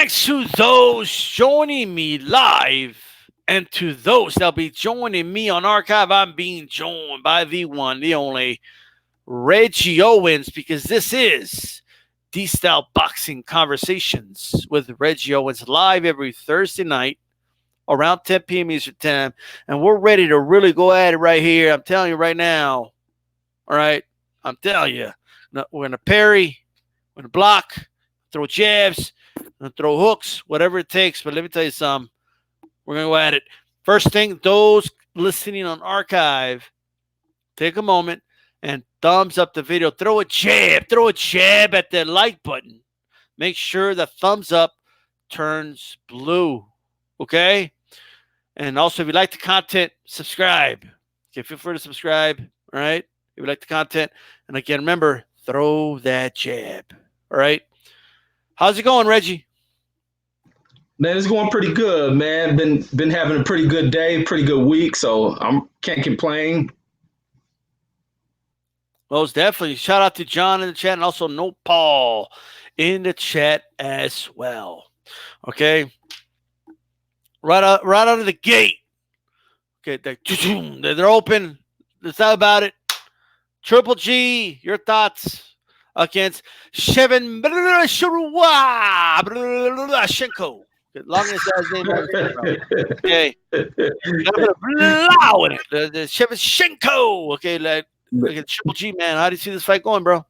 Thanks to those joining me live and to those that'll be joining me on archive. I'm being joined by the one, the only Reggie Owens, because this is DStyleBoxing Conversations with Reggie Owens live every Thursday night around 10 p.m. Eastern Time. And we're ready to really go at it right here. I'm telling you right now. All right. I'm telling you. We're going to parry. We're going to block. Throw jabs. We're going to throw hooks. Whatever it takes. But let me tell you something. We're going to go at it. First thing, those listening on archive, take a moment and thumbs up the video. Throw a jab. Throw a jab at the like button. Make sure the thumbs up turns blue. Okay? And also, if you like the content, subscribe. Okay, feel free to subscribe. All right? If you like the content. And again, remember, throw that jab. All right? How's it going, Reggie? Man, it's going pretty good, man. Been having a pretty good day, pretty good week, so can't complain. Most definitely. Shout out to John in the chat and also No Paul in the chat as well. Okay? Right out of the gate. Okay, they're open. Let's talk about it. Triple G, your thoughts against Shevin Shenko. Longest guy's name. Okay. Allow it. The Shevin Shenko. Okay, like Triple G, man. How do you see this fight going, bro?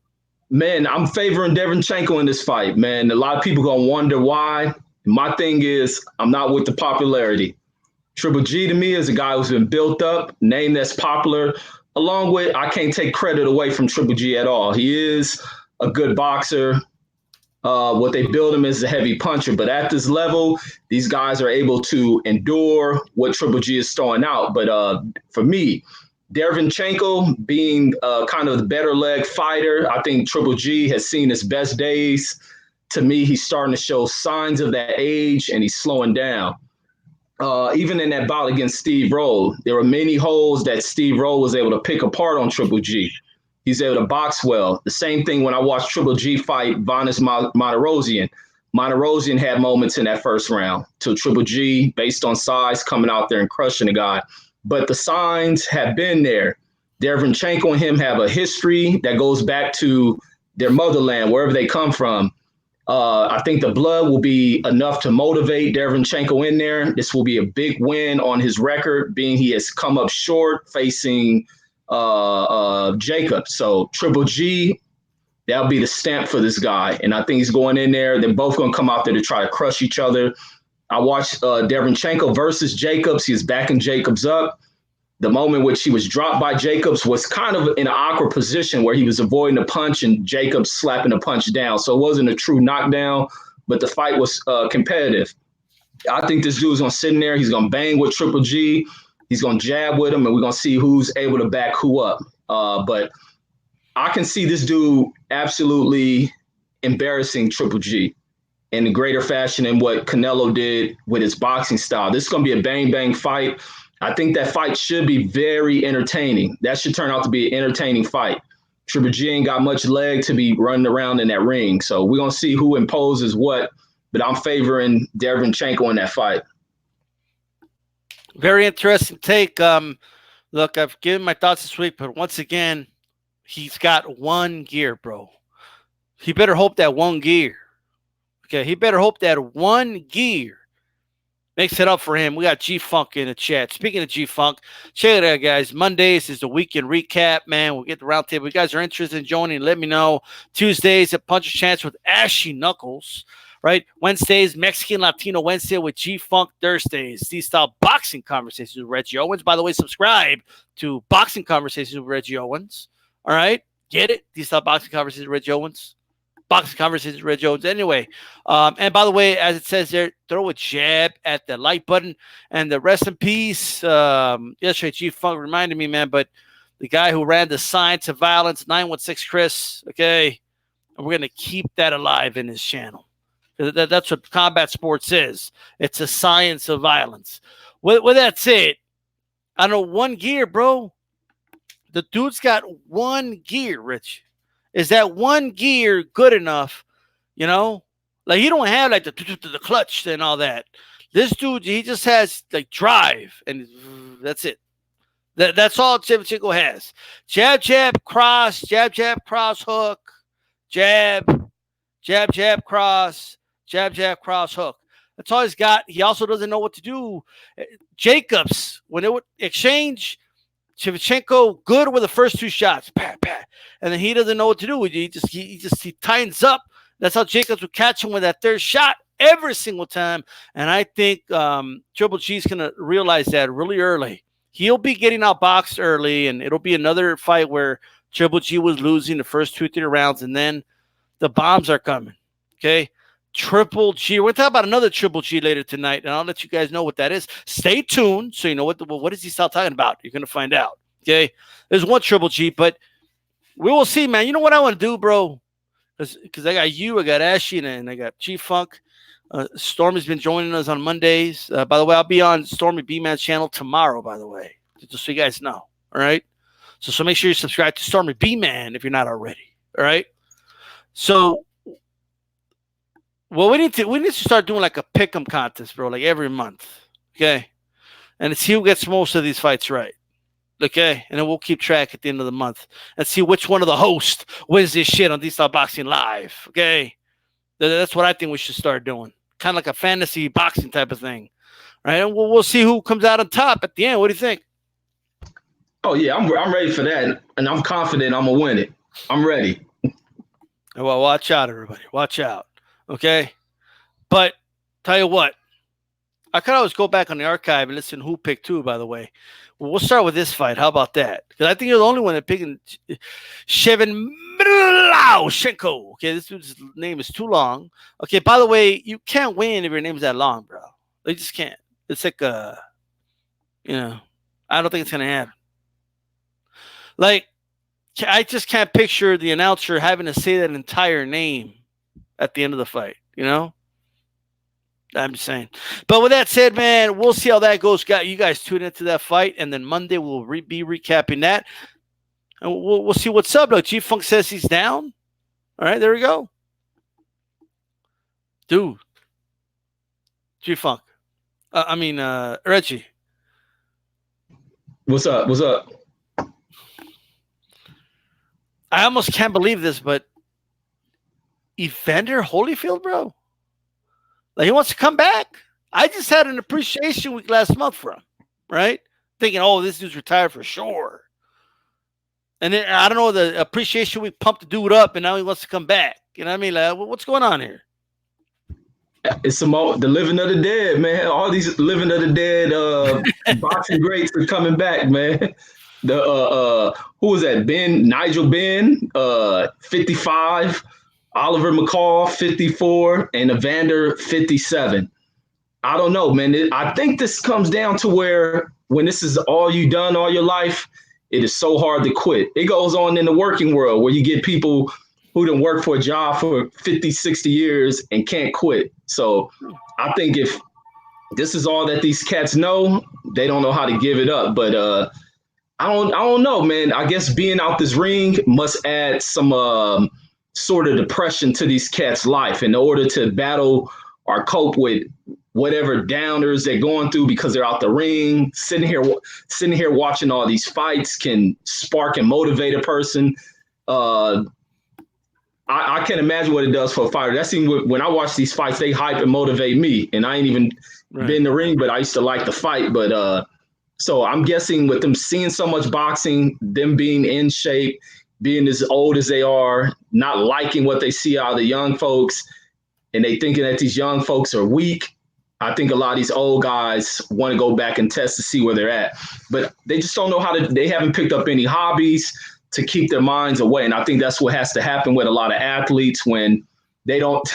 Man, I'm favoring Derenchenko in this fight, man. A lot of people gonna wonder why. My thing is, I'm not with the popularity. Triple G to me is a guy who's been built up, name that's popular. Along with, I can't take credit away from Triple G at all. He is a good boxer. What they build him is a heavy puncher. But at this level, these guys are able to endure what Triple G is throwing out. But for me, Derenchenko being kind of the better leg fighter, I think Triple G has seen his best days. To me, he's starting to show signs of that age, and he's slowing down. Even in that bout against Steve Rowe, there were many holes that Steve Rowe was able to pick apart on Triple G. He's able to box well. The same thing when I watched Triple G fight Vanes Martirosyan. Martirosyan had moments in that first round to Triple G, based on size, coming out there and crushing the guy. But the signs have been there. Derenchenko and him have a history that goes back to their motherland, wherever they come from. I think the blood will be enough to motivate Derenchenko in there. This will be a big win on his record, being he has come up short facing Jacob. So Triple G, that'll be the stamp for this guy. And I think he's going in there. They're both going to come out there to try to crush each other. I watched Derenchenko versus Jacobs. He was backing Jacobs up. The moment which he was dropped by Jacobs was kind of in an awkward position where he was avoiding a punch and Jacobs slapping the punch down. So it wasn't a true knockdown, but the fight was competitive. I think this dude's going to sit in there. He's going to bang with Triple G. He's going to jab with him, and we're going to see who's able to back who up. But I can see this dude absolutely embarrassing Triple G in a greater fashion than what Canelo did with his boxing style. This is going to be a bang-bang fight. I think that fight should be very entertaining. That should turn out to be an entertaining fight. Triple G ain't got much leg to be running around in that ring. So we're going to see who imposes what, but I'm favoring Derenchenko in that fight. Very interesting take. Look, I've given my thoughts this week, but once again, he's got one gear, bro. He better hope that one gear. Okay, he better hope that one gear makes it up for him. We got G-Funk in the chat. Speaking of G-Funk, check it out, guys. Mondays is the weekend recap, man. We'll get the round table. If you guys are interested in joining, let me know. Tuesdays, a Punch Chance with Ashy Knuckles. Right? Wednesdays, Mexican Latino Wednesday with G-Funk. Thursdays, DStyleBoxing Conversations with Reggie Owens. By the way, subscribe to Boxing Conversations with Reggie Owens. All right? Get it? DStyleBoxing Conversations with Reggie Owens. Boxing Conversations with Reggie Owens. Anyway, and by the way, as it says there, throw a jab at the like button. And the rest in peace, yesterday, G-Funk reminded me, man, but the guy who ran the Science of Violence, 916 Chris, okay? And we're going to keep that alive in his channel. That's what combat sports is. It's a science of violence. With that said, I know one gear, bro. The dude's got one gear, Rich. Is that one gear good enough, you know, Like he don't have like the clutch and all that. This dude, he just has like drive, and that's it. That's all Shevchenko has. Jab, cross, hook, jab, jab, cross, hook. That's all he's got. He also doesn't know what to do. Jacobs, when it would exchange, Shevchenko good with the first two shots, and then he doesn't know what to do. He tightens up. That's how Jacobs would catch him with that third shot every single time. And I think Triple G's gonna realize that really early. He'll be getting outboxed early, and it'll be another fight where Triple G was losing the first 2-3 rounds, and then the bombs are coming. Okay. Triple G. We're going to talk about another Triple G later tonight, and I'll let you guys know what that is. Stay tuned so you know what is he still talking about. You're going to find out. Okay. There's one Triple G, but we will see, man. You know what I want to do, bro? Because I got you, I got Ashley, and I got G-Funk. Stormy's been joining us on Mondays. By the way, I'll be on Stormy B-Man's channel tomorrow, by the way, just so you guys know. All right? So make sure you subscribe to Stormy B-Man if you're not already. All right? So, well, we need to start doing like a pick'em contest, bro, like every month. Okay? And see who gets most of these fights right. Okay? And then we'll keep track at the end of the month and see which one of the hosts wins this shit on DStyleBoxing Live. Okay? That's what I think we should start doing. Kind of like a fantasy boxing type of thing. Right? And we'll see who comes out on top at the end. What do you think? Oh, yeah, I'm ready for that. And I'm confident I'm going to win it. I'm ready. Well, watch out, everybody. Watch out. Okay? But tell you what, I could always go back on the archive and listen to who picked who, by the way. Well, we'll start with this fight. How about that? Because I think you're the only one that picked Shevchenko. Okay, this dude's name is too long. Okay, by the way, you can't win if your name's that long, bro. You just can't. It's like I don't think it's gonna happen. Like, I just can't picture the announcer having to say that entire name at the end of the fight. You know, I'm just saying. But with that said, man, we'll see how that goes. Got you guys tune into that fight, and then Monday we'll be recapping that, and we'll see what's up. Like G-Funk says he's down. All right, there we go, dude. G-Funk. Reggie. What's up? What's up? I almost can't believe this, but Evander Holyfield, bro. Like, he wants to come back. I just had an appreciation week last month for him, right? Thinking, oh, this dude's retired for sure. And then, I don't know, the appreciation week pumped the dude up, and now he wants to come back. You know what I mean? Like, what's going on here? It's the living of the dead, man. All these living of the dead boxing greats are coming back, man. The who was that? Nigel Benn, 55. Oliver McCall, 54, and Evander, 57. I don't know, man. I think this comes down to where when this is all you done all your life, it is so hard to quit. It goes on in the working world where you get people who done work for a job for 50, 60 years and can't quit. So I think if this is all that these cats know, they don't know how to give it up. But I don't know, man. I guess being out this ring must add some sort of depression to these cats' life in order to battle or cope with whatever downers they're going through because they're out the ring. Sitting here watching all these fights can spark and motivate a person. I can't imagine what it does for a fighter. That's even when I watch these fights, they hype and motivate me. And I ain't even been in the ring, but I used to like the fight. But so I'm guessing with them seeing so much boxing, them being in shape, being as old as they are, not liking what they see out of the young folks, and they thinking that these young folks are weak. I think a lot of these old guys want to go back and test to see where they're at, but they just don't know how to. They haven't picked up any hobbies to keep their minds away, and I think that's what has to happen with a lot of athletes when they don't.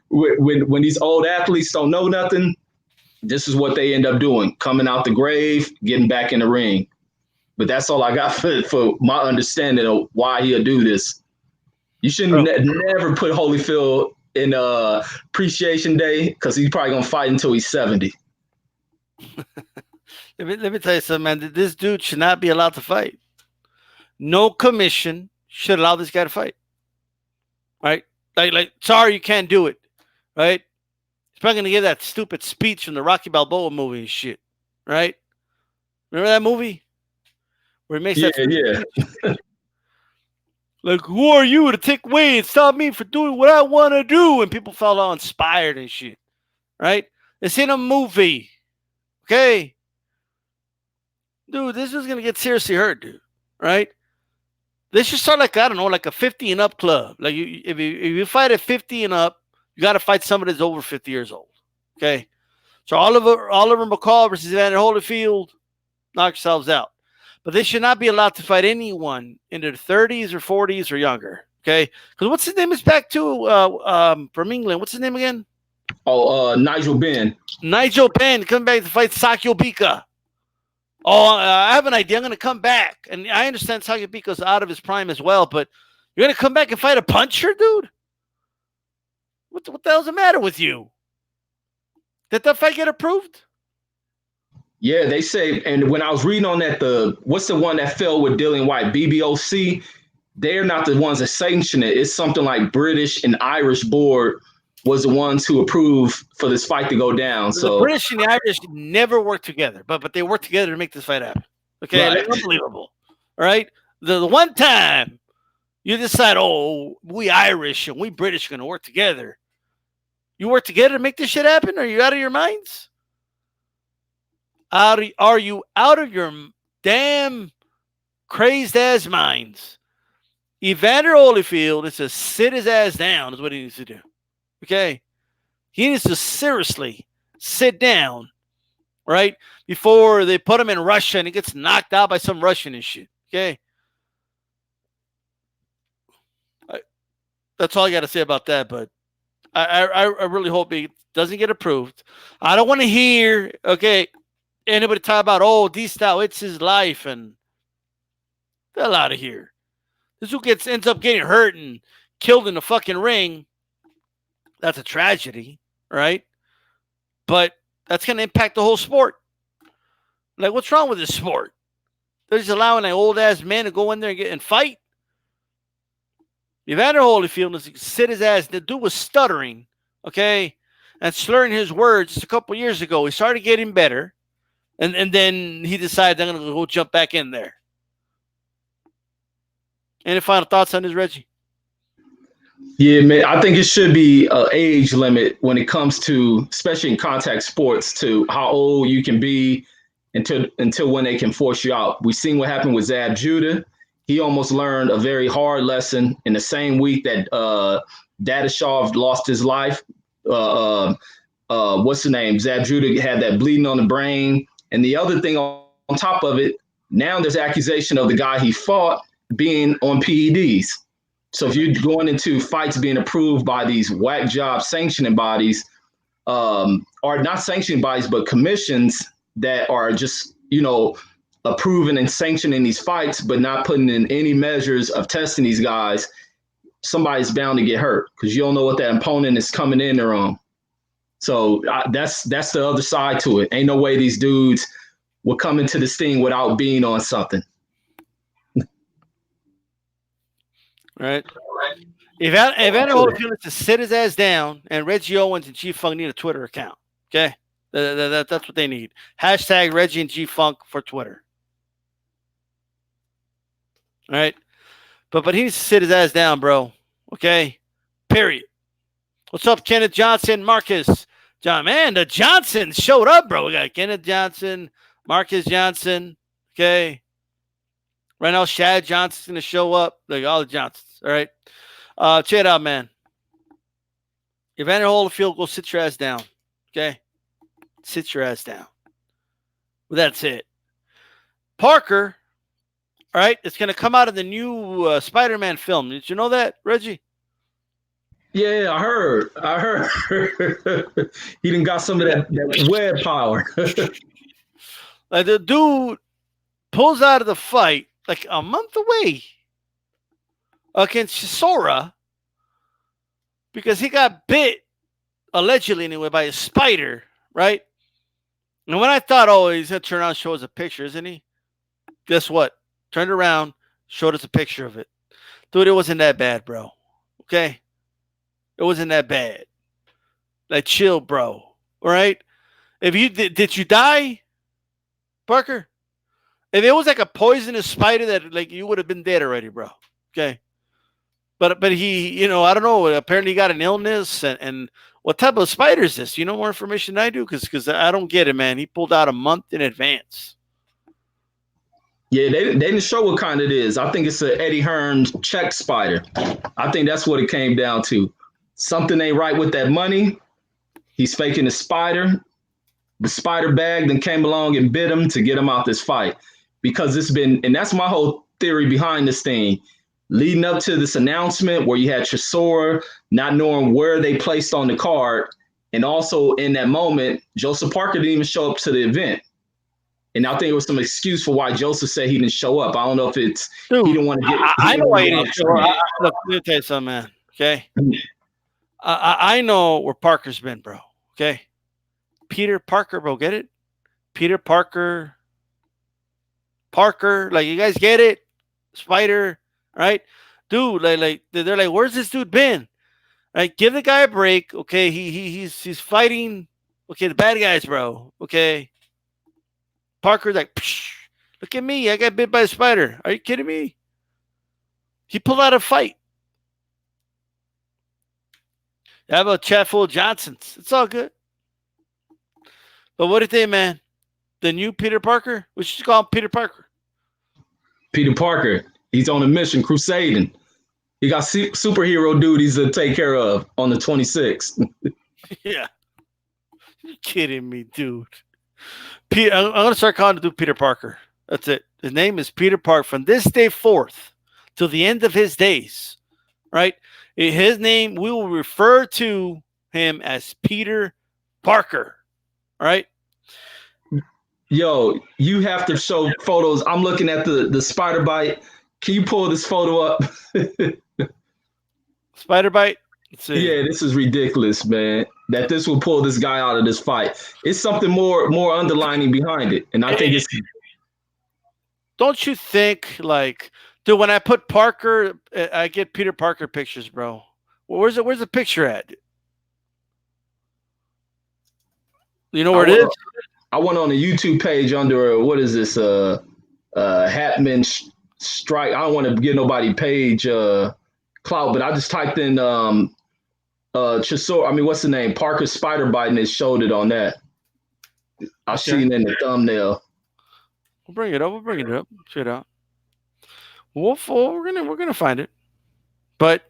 when these old athletes don't know nothing, this is what they end up doing: coming out the grave, getting back in the ring. But that's all I got for my understanding of why he'll do this. You shouldn't never put Holyfield in appreciation day because he's probably going to fight until he's 70. Let me tell you something, man. This dude should not be allowed to fight. No commission should allow this guy to fight. Right? Like, sorry, you can't do it, right? He's probably gonna give that stupid speech from the Rocky Balboa movie and shit, right? Remember that movie where he makes Yeah, that yeah. speech? Like, who are you to take away and stop me from doing what I want to do? And people felt all inspired and shit, right? It's in a movie, okay? Dude, this is gonna get seriously hurt, dude, right? They should start like, I don't know, like a 50 and up club. Like, if you fight at 50 and up, you got to fight somebody that's over 50 years old, okay? So Oliver McCall versus Evander Holyfield, knock yourselves out. But they should not be allowed to fight anyone in their 30s or 40s or younger. Okay, because what's his name is back to from England. What's his name again? Oh, Nigel Benn. Nigel Benn coming back to fight Sakio Bika. Oh, I have an idea. I'm going to come back, and I understand Sakio Bika's out of his prime as well. But you're going to come back and fight a puncher, dude? What the hell's the matter with you? Did that fight get approved? Yeah, they say, and when I was reading on that, what's the one that fell with Dillian White, BBOC, they're not the ones that sanction it. It's something like British and Irish board was the ones who approved for this fight to go down. The So British and the Irish never worked together, but they worked together to make this fight happen. Okay, right. like, unbelievable. All right, the one time you decide, oh, we Irish and we British are going to work together. You work together to make this shit happen? Are you out of your minds? Are you out of your damn crazed ass minds? Evander Holyfield is to sit his ass down is what he needs to do. Okay? He needs to seriously sit down, right? Before they put him in Russia and he gets knocked out by some Russian and shit. Okay? That's all I got to say about that, but I really hope he doesn't get approved. I don't want to hear, okay, anybody talk about, oh, DStyle, it's his life, and the hell out of here. This who ends up getting hurt and killed in the fucking ring. That's a tragedy, right? But that's going to impact the whole sport. Like, what's wrong with this sport? They're just allowing an old-ass man to go in there and fight? Evander Holyfield is to sit his ass. The dude was stuttering, okay, and slurring his words just a couple years ago. He started getting better. And then he decided I'm going to go jump back in there. Any final thoughts on this, Reggie? Yeah, man, I think it should be an age limit when it comes to, especially in contact sports, to how old you can be until when they can force you out. We've seen what happened with Zab Judah. He almost learned a very hard lesson in the same week that Dadashov lost his life. What's the name? Zab Judah had that bleeding on the brain. And the other thing on top of it, now there's accusation of the guy he fought being on PEDs. So if you're going into fights being approved by these whack job sanctioning bodies, or not sanctioning bodies, but commissions that are just, approving and sanctioning these fights, but not putting in any measures of testing these guys, somebody's bound to get hurt because you don't know what that opponent is coming in there on. So that's the other side to it. Ain't no way these dudes will come into this thing without being on something. Right. Evander Holyfield needs to sit his ass down, and Reggie Owens and G Funk need a Twitter account. Okay, that's what they need. Hashtag Reggie and G Funk for Twitter. All right, but he needs to sit his ass down, bro. Okay, period. What's up, Kenneth Johnson, Marcus John? Man, the Johnsons showed up, bro. We got Kenneth Johnson, Marcus Johnson. Okay, right now Shad Johnson's gonna show up. Like all the Johnsons. All right. Check it out, man. Evander Holyfield, go sit your ass down. Okay? Sit your ass down. Well, that's it. Parker, all right, it's going to come out of the new Spider-Man film. Did you know that, Reggie? Yeah, I heard. He done got some of that web power. Like the dude pulls out of the fight like a month away against Chisora because he got bit, allegedly anyway, by a spider, right? And when I thought, oh, he's going to turn around and show us a picture, isn't he? Guess what? Turned around, showed us a picture of it. Dude, it wasn't that bad, bro. Okay? It wasn't that bad. Like, chill, bro. All right. If you did you die, Parker? If it was like a poisonous spider, that like you would have been dead already, bro. Okay. But he, I don't know. Apparently, he got an illness, and what type of spider is this? You know more information than I do, because I don't get it, man. He pulled out a month in advance. Yeah, they didn't show what kind it is. I think it's an Eddie Hearn's check spider. I think that's what it came down to. Something ain't right with that money. He's faking a spider. The spider bag then came along and bit him to get him out this fight. Because it's been, and that's my whole theory behind this thing. Leading up to this announcement where you had Chisora not knowing where they placed on the card. And also in that moment, Joseph Parker didn't even show up to the event. And I think it was some excuse for why Joseph said he didn't show up. I don't know if it's Dude, he didn't want to get. I know why he didn't show up. Look, let me tell you something, man. Okay, I know where Parker's been, bro. Okay, Peter Parker, bro. Get it? Peter Parker. Like, you guys get it? Spider, right? Dude, like they're like, where's this dude been? Right? Give the guy a break. Okay, he's fighting. Okay, the bad guys, bro. Okay. Parker's like, psh, look at me. I got bit by a spider. Are you kidding me? He pulled out a fight. I have a chat full of Johnsons. It's all good. But what do you think, man? The new Peter Parker? We should call him Peter Parker. Peter Parker. He's on a mission, crusading. He got superhero duties to take care of on the 26th. Yeah. You're kidding me, dude. I'm going to start calling the dude Peter Parker. That's it. His name is Peter Parker. From this day forth till the end of his days, right? His name, we will refer to him as Peter Parker, all right? Yo, you have to show photos. I'm looking at the spider bite. Can you pull this photo up? Spider bite? Let's see. Yeah, this is ridiculous, man. That this will pull this guy out of this fight. It's something more underlining behind it. And I think it's... Don't you think, like, dude, when I put Parker, I get Peter Parker pictures, bro. Well, where's the picture at? You know where it is? I went on the YouTube page under, what is this, Hatman Strike. I don't want to give nobody page clout, but I just typed in Chisora. I mean, what's the name? Parker spider bite, and it showed it on that. I see it in the thumbnail. We'll bring it up. Check it out. We're gonna find it. But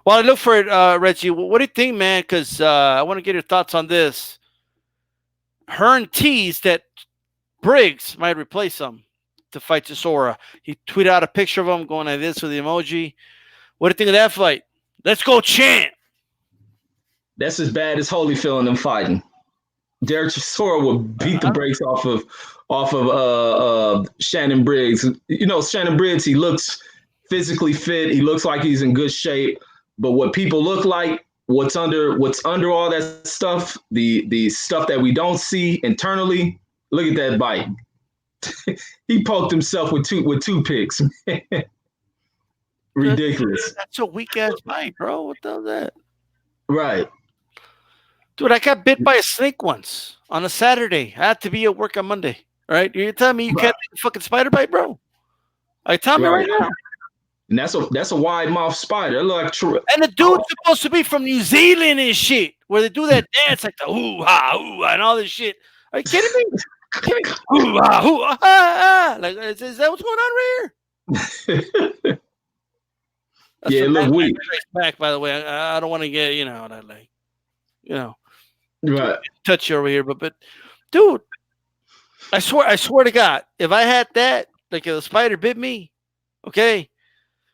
while I look for it, Reggie, what do you think, man? Because I want to get your thoughts on this. Hearn teased that Briggs might replace him to fight Chisora. He tweeted out a picture of him going like this with the emoji. What do you think of that fight? Let's go, champ. That's as bad as Holyfield and them fighting. Derek Chisora will beat the brakes off of Shannon Briggs. You know, Shannon Briggs, he looks physically fit. He looks like he's in good shape. But what people look like, what's under all that stuff, the stuff that we don't see internally, look at that bite. He poked himself with two picks. Ridiculous. That's a weak ass bite, bro. What the hell is that? Right. Dude, I got bit by a snake once on a Saturday. I had to be at work on Monday. Right? You're telling me you can't take a fucking spider bite, bro? Tell me right now. And that's a wide mouth spider. It look like and the dude's supposed to be from New Zealand and shit, where they do that dance like the ooh ha and all this shit. Are you kidding me? Ooh ha. Like, is that what's going on right here? Yeah, it look weak. Back, by the way, I don't want to get right, touch you over here, but dude, I swear to God, if I had that, like if a spider bit me, okay.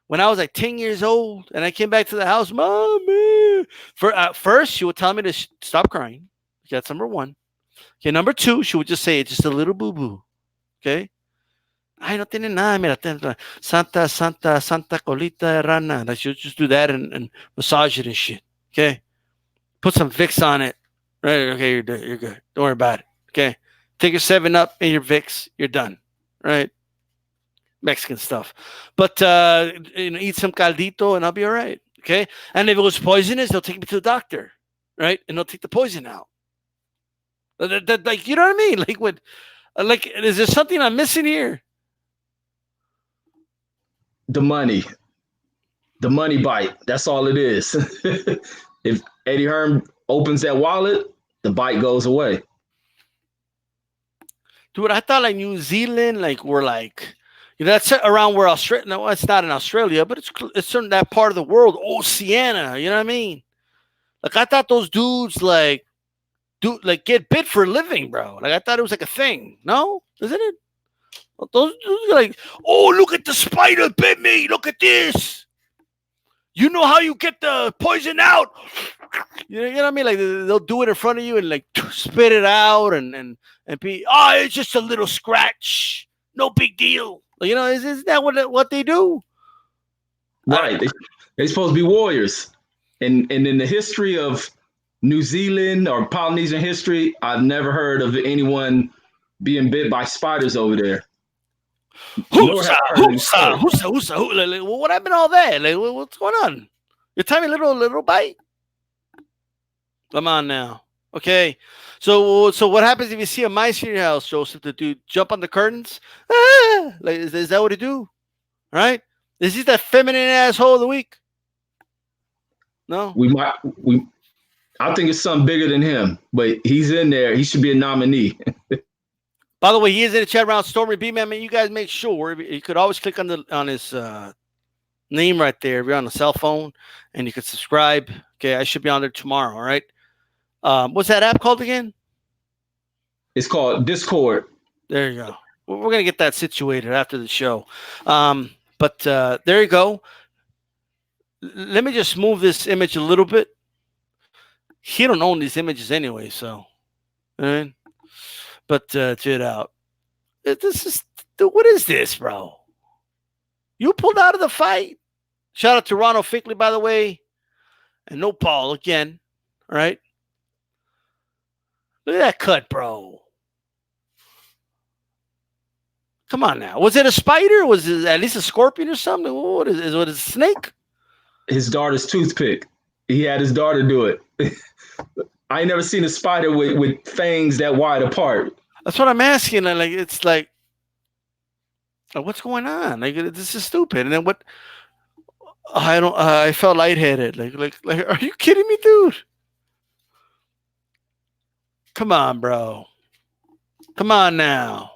When I was like 10 years old and I came back to the house, Mommy. First, she would tell me to stop crying. That's number one. Okay, number two, she would just say, it's just a little boo-boo. Okay? Ay, no tiene nada. Mira, Santa colita de rana. Like, she'll just do that and massage it and shit. Okay? Put some Vicks on it. Right? Okay, you're good. Don't worry about it. Okay? Take your 7-Up and your Vicks. You're done. Right? Mexican stuff, but eat some caldito and I'll be all right. Okay, and if it was poisonous, they'll take me to the doctor, right? And they'll take the poison out. Like, you know what I mean? Like, what? Like, is there something I'm missing here? The money, the money bite. That's all it is. If Eddie Hearn opens that wallet, the bite goes away. Dude, I thought like New Zealand, like we're like, that's around where Australia. No, it's not in Australia, but it's in that part of the world, Oceania. You know what I mean? Like I thought those dudes like get bit for a living, bro. Like I thought it was like a thing. No, isn't it? Those dudes are like, oh, look at the spider bit me. Look at this. You know how you get the poison out? You know what I mean? Like they'll do it in front of you and like spit it out and be, oh, it's just a little scratch, no big deal. You know, is that what they do? Right. They're supposed to be warriors. And in the history of New Zealand or Polynesian history, I've never heard of anyone being bit by spiders over there. What happened to all that? Like, what's going on? Your tiny little bite? Come on now. Okay. So what happens if you see a mice in your house, Joseph? The dude jump on the curtains? Ah! Like, is that what he do? Right? Is he that feminine asshole of the week? No. I think it's something bigger than him, but he's in there. He should be a nominee. By the way, he is in the chat round. Stormy B, man. You guys make sure you could always click on his name right there if you're on the cell phone, and you could subscribe. Okay, I should be on there tomorrow. All right. What's that app called again? It's called Discord. There you go. We're gonna get that situated after the show. But there you go. Let me just move this image a little bit. He don't own these images anyway, so. All right. But check it out. What is this, bro? You pulled out of the fight. Shout out to Ronald Fickley, by the way. And no Paul again. All right. Look at that cut, bro. Come on now. Was it a spider? Was it at least a scorpion or something? What is it? What is it, a snake? His daughter's toothpick. He had his daughter do it. I ain't never seen a spider with fangs that wide apart. That's what I'm asking. Like, it's like what's going on? Like, this is stupid. And then what? I don't. I felt lightheaded. Like, are you kidding me, dude? Come on, bro. Come on now.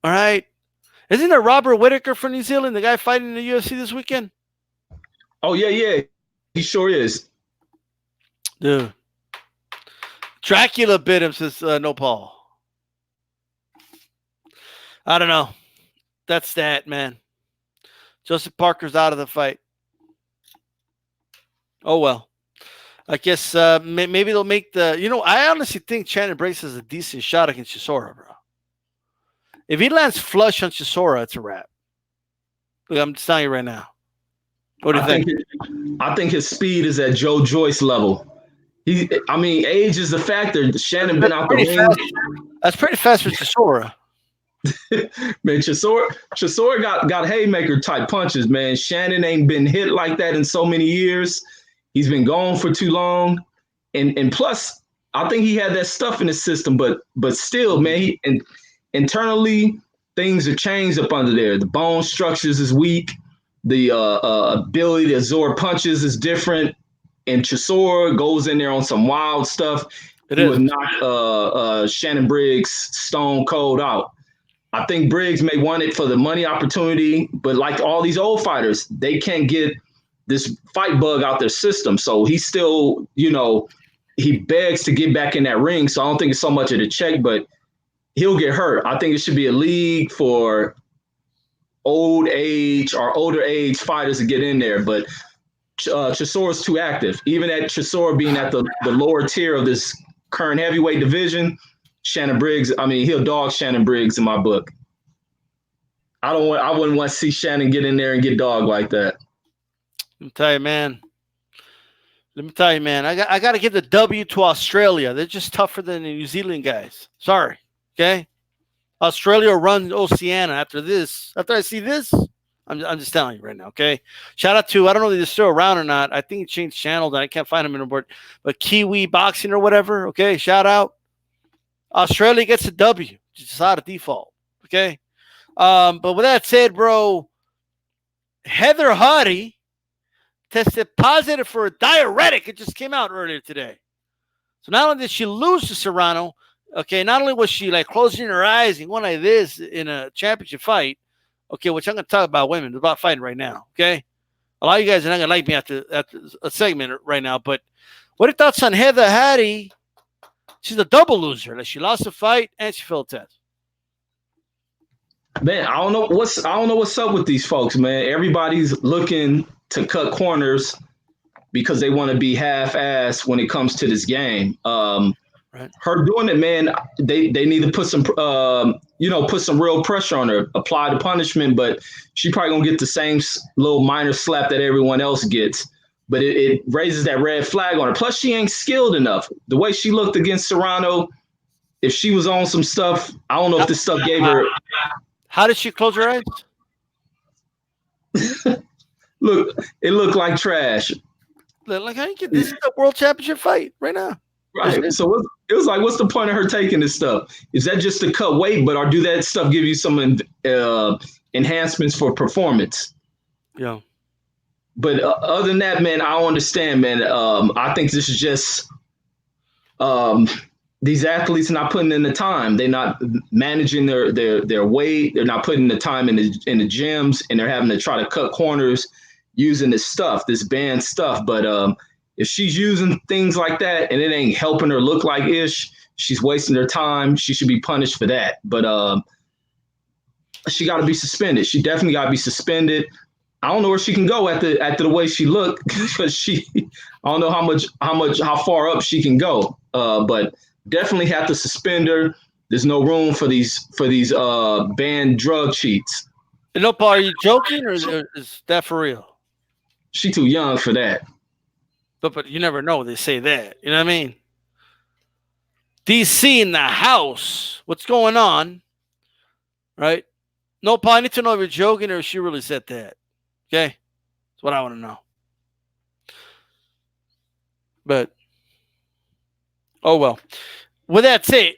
All right. Isn't it Robert Whittaker from New Zealand, the guy fighting in the UFC this weekend? Oh yeah. He sure is. Dude. Dracula bit him, says no Paul. I don't know. That's that, man. Joseph Parker's out of the fight. Oh, well. I guess maybe they'll make the... I honestly think Shannon Briggs has a decent shot against Chisora, bro. If he lands flush on Chisora, it's a wrap. Look, I'm just telling you right now. What do you think? I think his speed is at Joe Joyce level. Age is a factor. Shannon been out the ring. That's pretty fast for Chisora. Man, Chisora got haymaker type punches, man. Shannon ain't been hit like that in so many years. He's been gone for too long. And plus, I think he had that stuff in his system, but still, man, internally, things have changed up under there. The bone structures is weak. The ability to absorb punches is different. And Chisora goes in there on some wild stuff. He would knock Shannon Briggs stone cold out. I think Briggs may want it for the money opportunity, but like all these old fighters, they can't get this fight bug out their system. So he still, he begs to get back in that ring. So I don't think it's so much of the check, but he'll get hurt. I think it should be a league for old age or older age fighters to get in there. But Chisora's too active. Even at Chisora being at the lower tier of this current heavyweight division, Shannon Briggs, he'll dog Shannon Briggs in my book. I wouldn't want to see Shannon get in there and get dogged like that. Let me tell you, man. I got to give the W to Australia. They're just tougher than the New Zealand guys. Sorry. Okay. Australia runs Oceania after I see this. I'm just telling you right now, okay? Shout out to, I don't know if they're still around or not. I think he changed channels and I can't find him anymore. But Kiwi Boxing or whatever, okay? Shout out. Australia gets a W, just out of default, okay? But with that said, bro, Heather Hardy tested positive for a diuretic. It just came out earlier today. So not only did she lose to Serrano, okay, not only was she like closing her eyes and going like this in a championship fight, okay, which I'm going to talk about women, about fighting right now, okay? A lot of you guys are not going to like me after a segment right now, but what are your thoughts on Heather Hardy? She's a double loser. Like she lost a fight and she failed a test. Man, I don't know what's up with these folks, man. Everybody's looking to cut corners because they want to be half-assed when it comes to this game. Right. Her doing it, man. They need to put some put some real pressure on her, apply the punishment, but she probably gonna get the same little minor slap that everyone else gets. But it raises that red flag on her. Plus, she ain't skilled enough. The way she looked against Serrano, if she was on some stuff, I don't know if this stuff gave her. How did she close her eyes? Look, it looked like trash. Like, how you get this is a world championship fight right now. Right. So it was like, what's the point of her taking this stuff? Is that just to cut weight, or do that stuff give you some enhancements for performance? Yeah. But other than that, man, I don't understand, man. I think this is just these athletes not putting in the time. They're not managing their weight. They're not putting the time in the gyms, and they're having to try to cut corners using this stuff, this banned stuff. But if she's using things like that and it ain't helping her look like ish, she's wasting her time. She should be punished for that. But she got to be suspended. She definitely got to be suspended. I don't know where she can go after the way she looked, because I don't know how far up she can go. But definitely have to suspend her. There's no room for these banned drug cheats. No, Paul, are you joking or is that for real? She too young for that. But you never know. They say that. You know what I mean? DC in the house. What's going on? Right? No, Paul, I need to know if you're joking or if she really said that. Okay? That's what I want to know. But, oh well. With that said,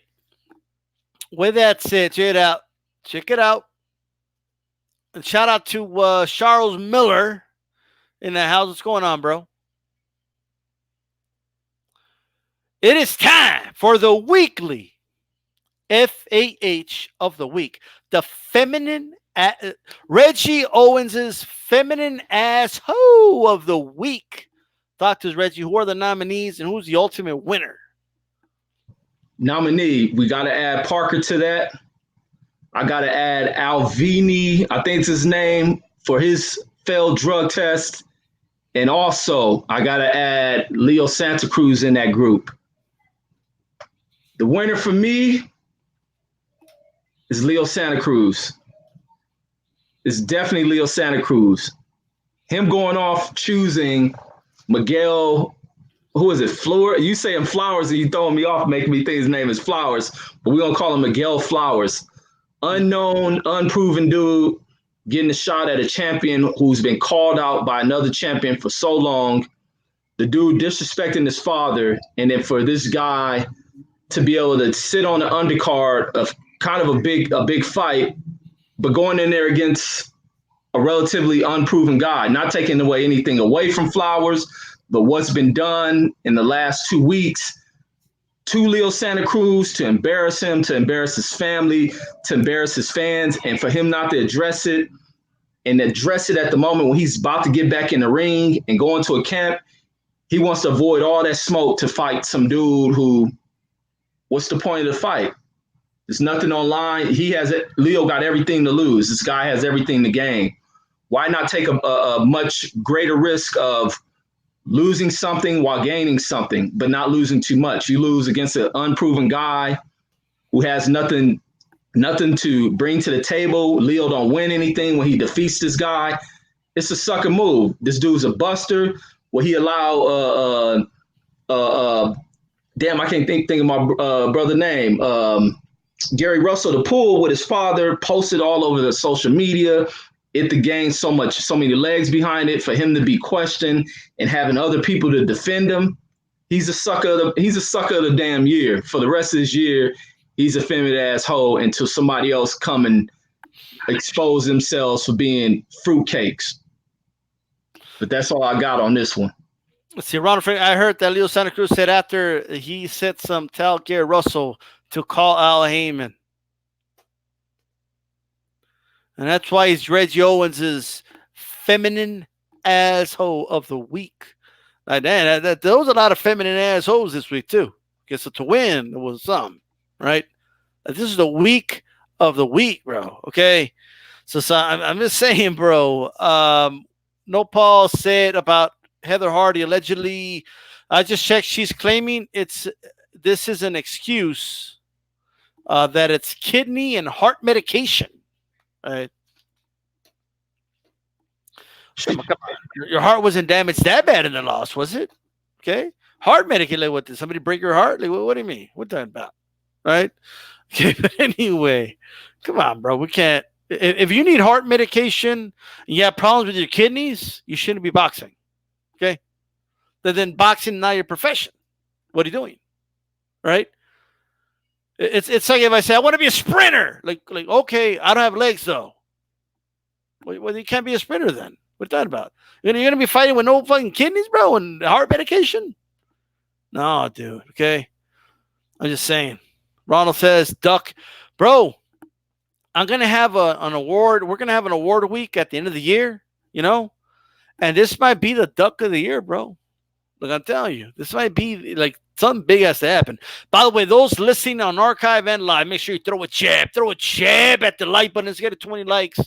check it out. And shout out to Charles Miller in the house. What's going on, bro? It is time for the weekly FAH of the week. The feminine, Reggie Owens' feminine ass hoe of the week. Doctors Reggie, who are the nominees and who's the ultimate winner? Nominee, we got to add Parker to that. I got to add Alvini, I think it's his name, for his failed drug test. And also, I got to add Leo Santa Cruz in that group. The winner for me is Leo Santa Cruz. It's definitely Leo Santa Cruz. Him going off choosing Miguel, who is it? Fleur? You saying Flowers and you throwing me off, making me think his name is Flowers, but we're going to call him Miguel Flowers. Unknown, unproven dude getting a shot at a champion who's been called out by another champion for so long. The dude disrespecting his father, and then for this guy to be able to sit on the undercard of kind of a big fight, but going in there against a relatively unproven guy, not taking anything away from Flowers, but what's been done in the last 2 weeks to Leo Santa Cruz, to embarrass him, to embarrass his family, to embarrass his fans, and for him not to address it and address it at the moment when he's about to get back in the ring and go into a camp. He wants to avoid all that smoke to fight some dude who, what's the point of the fight? There's nothing online. He has it. Leo got everything to lose. This guy has everything to gain. Why not take a much greater risk of losing something while gaining something, but not losing too much? You lose against an unproven guy who has nothing to bring to the table. Leo don't win anything when he defeats this guy. It's a sucker move. This dude's a buster. Will he allow damn, I can't think of my brother name. Gary Russell to pull with his father, posted all over the social media, it to gain so many legs behind it, for him to be questioned and having other people to defend him. He's a sucker of the damn year. For the rest of this year, he's a feminine asshole until somebody else come and expose themselves for being fruitcakes. But that's all I got on this one. Let's see, Ronald Frank. I heard that Leo Santa Cruz said after he said some, tell Gary Russell to call Al Heyman. And that's why he's Reggie Owens' feminine asshole of the week. Like, man, there was a lot of feminine assholes this week, too. Guess to win, there was some, right? This is the week of the week, bro, okay? So I'm just saying, bro, no Paul said about Heather Hardy allegedly. I just checked. She's claiming this is an excuse that it's kidney and heart medication. Right. Your heart wasn't damaged that bad in the loss, was it? Okay. Heart medication. Like, what, did somebody break your heart? Like, what do you mean? What that about? Right. Okay. But anyway, come on, bro. We can't. If you need heart medication and you have problems with your kidneys, you shouldn't be boxing. Okay. Then boxing is not your profession. What are you doing? Right. It's like if I say I want to be a sprinter, like okay, I don't have legs though. Well, you can't be a sprinter then. What's that about? You're gonna be fighting with no fucking kidneys, bro, and heart medication? No, dude. Okay, I'm just saying. Ronald says, "Duck, bro, I'm gonna have an award. We're gonna have an award week at the end of the year, you know, and this might be the Duck of the year, bro. Look, I'm telling you, this might be like." Something big has to happen. By the way, those listening on archive and live, make sure you throw a jab at the like button. Let's get to 20 likes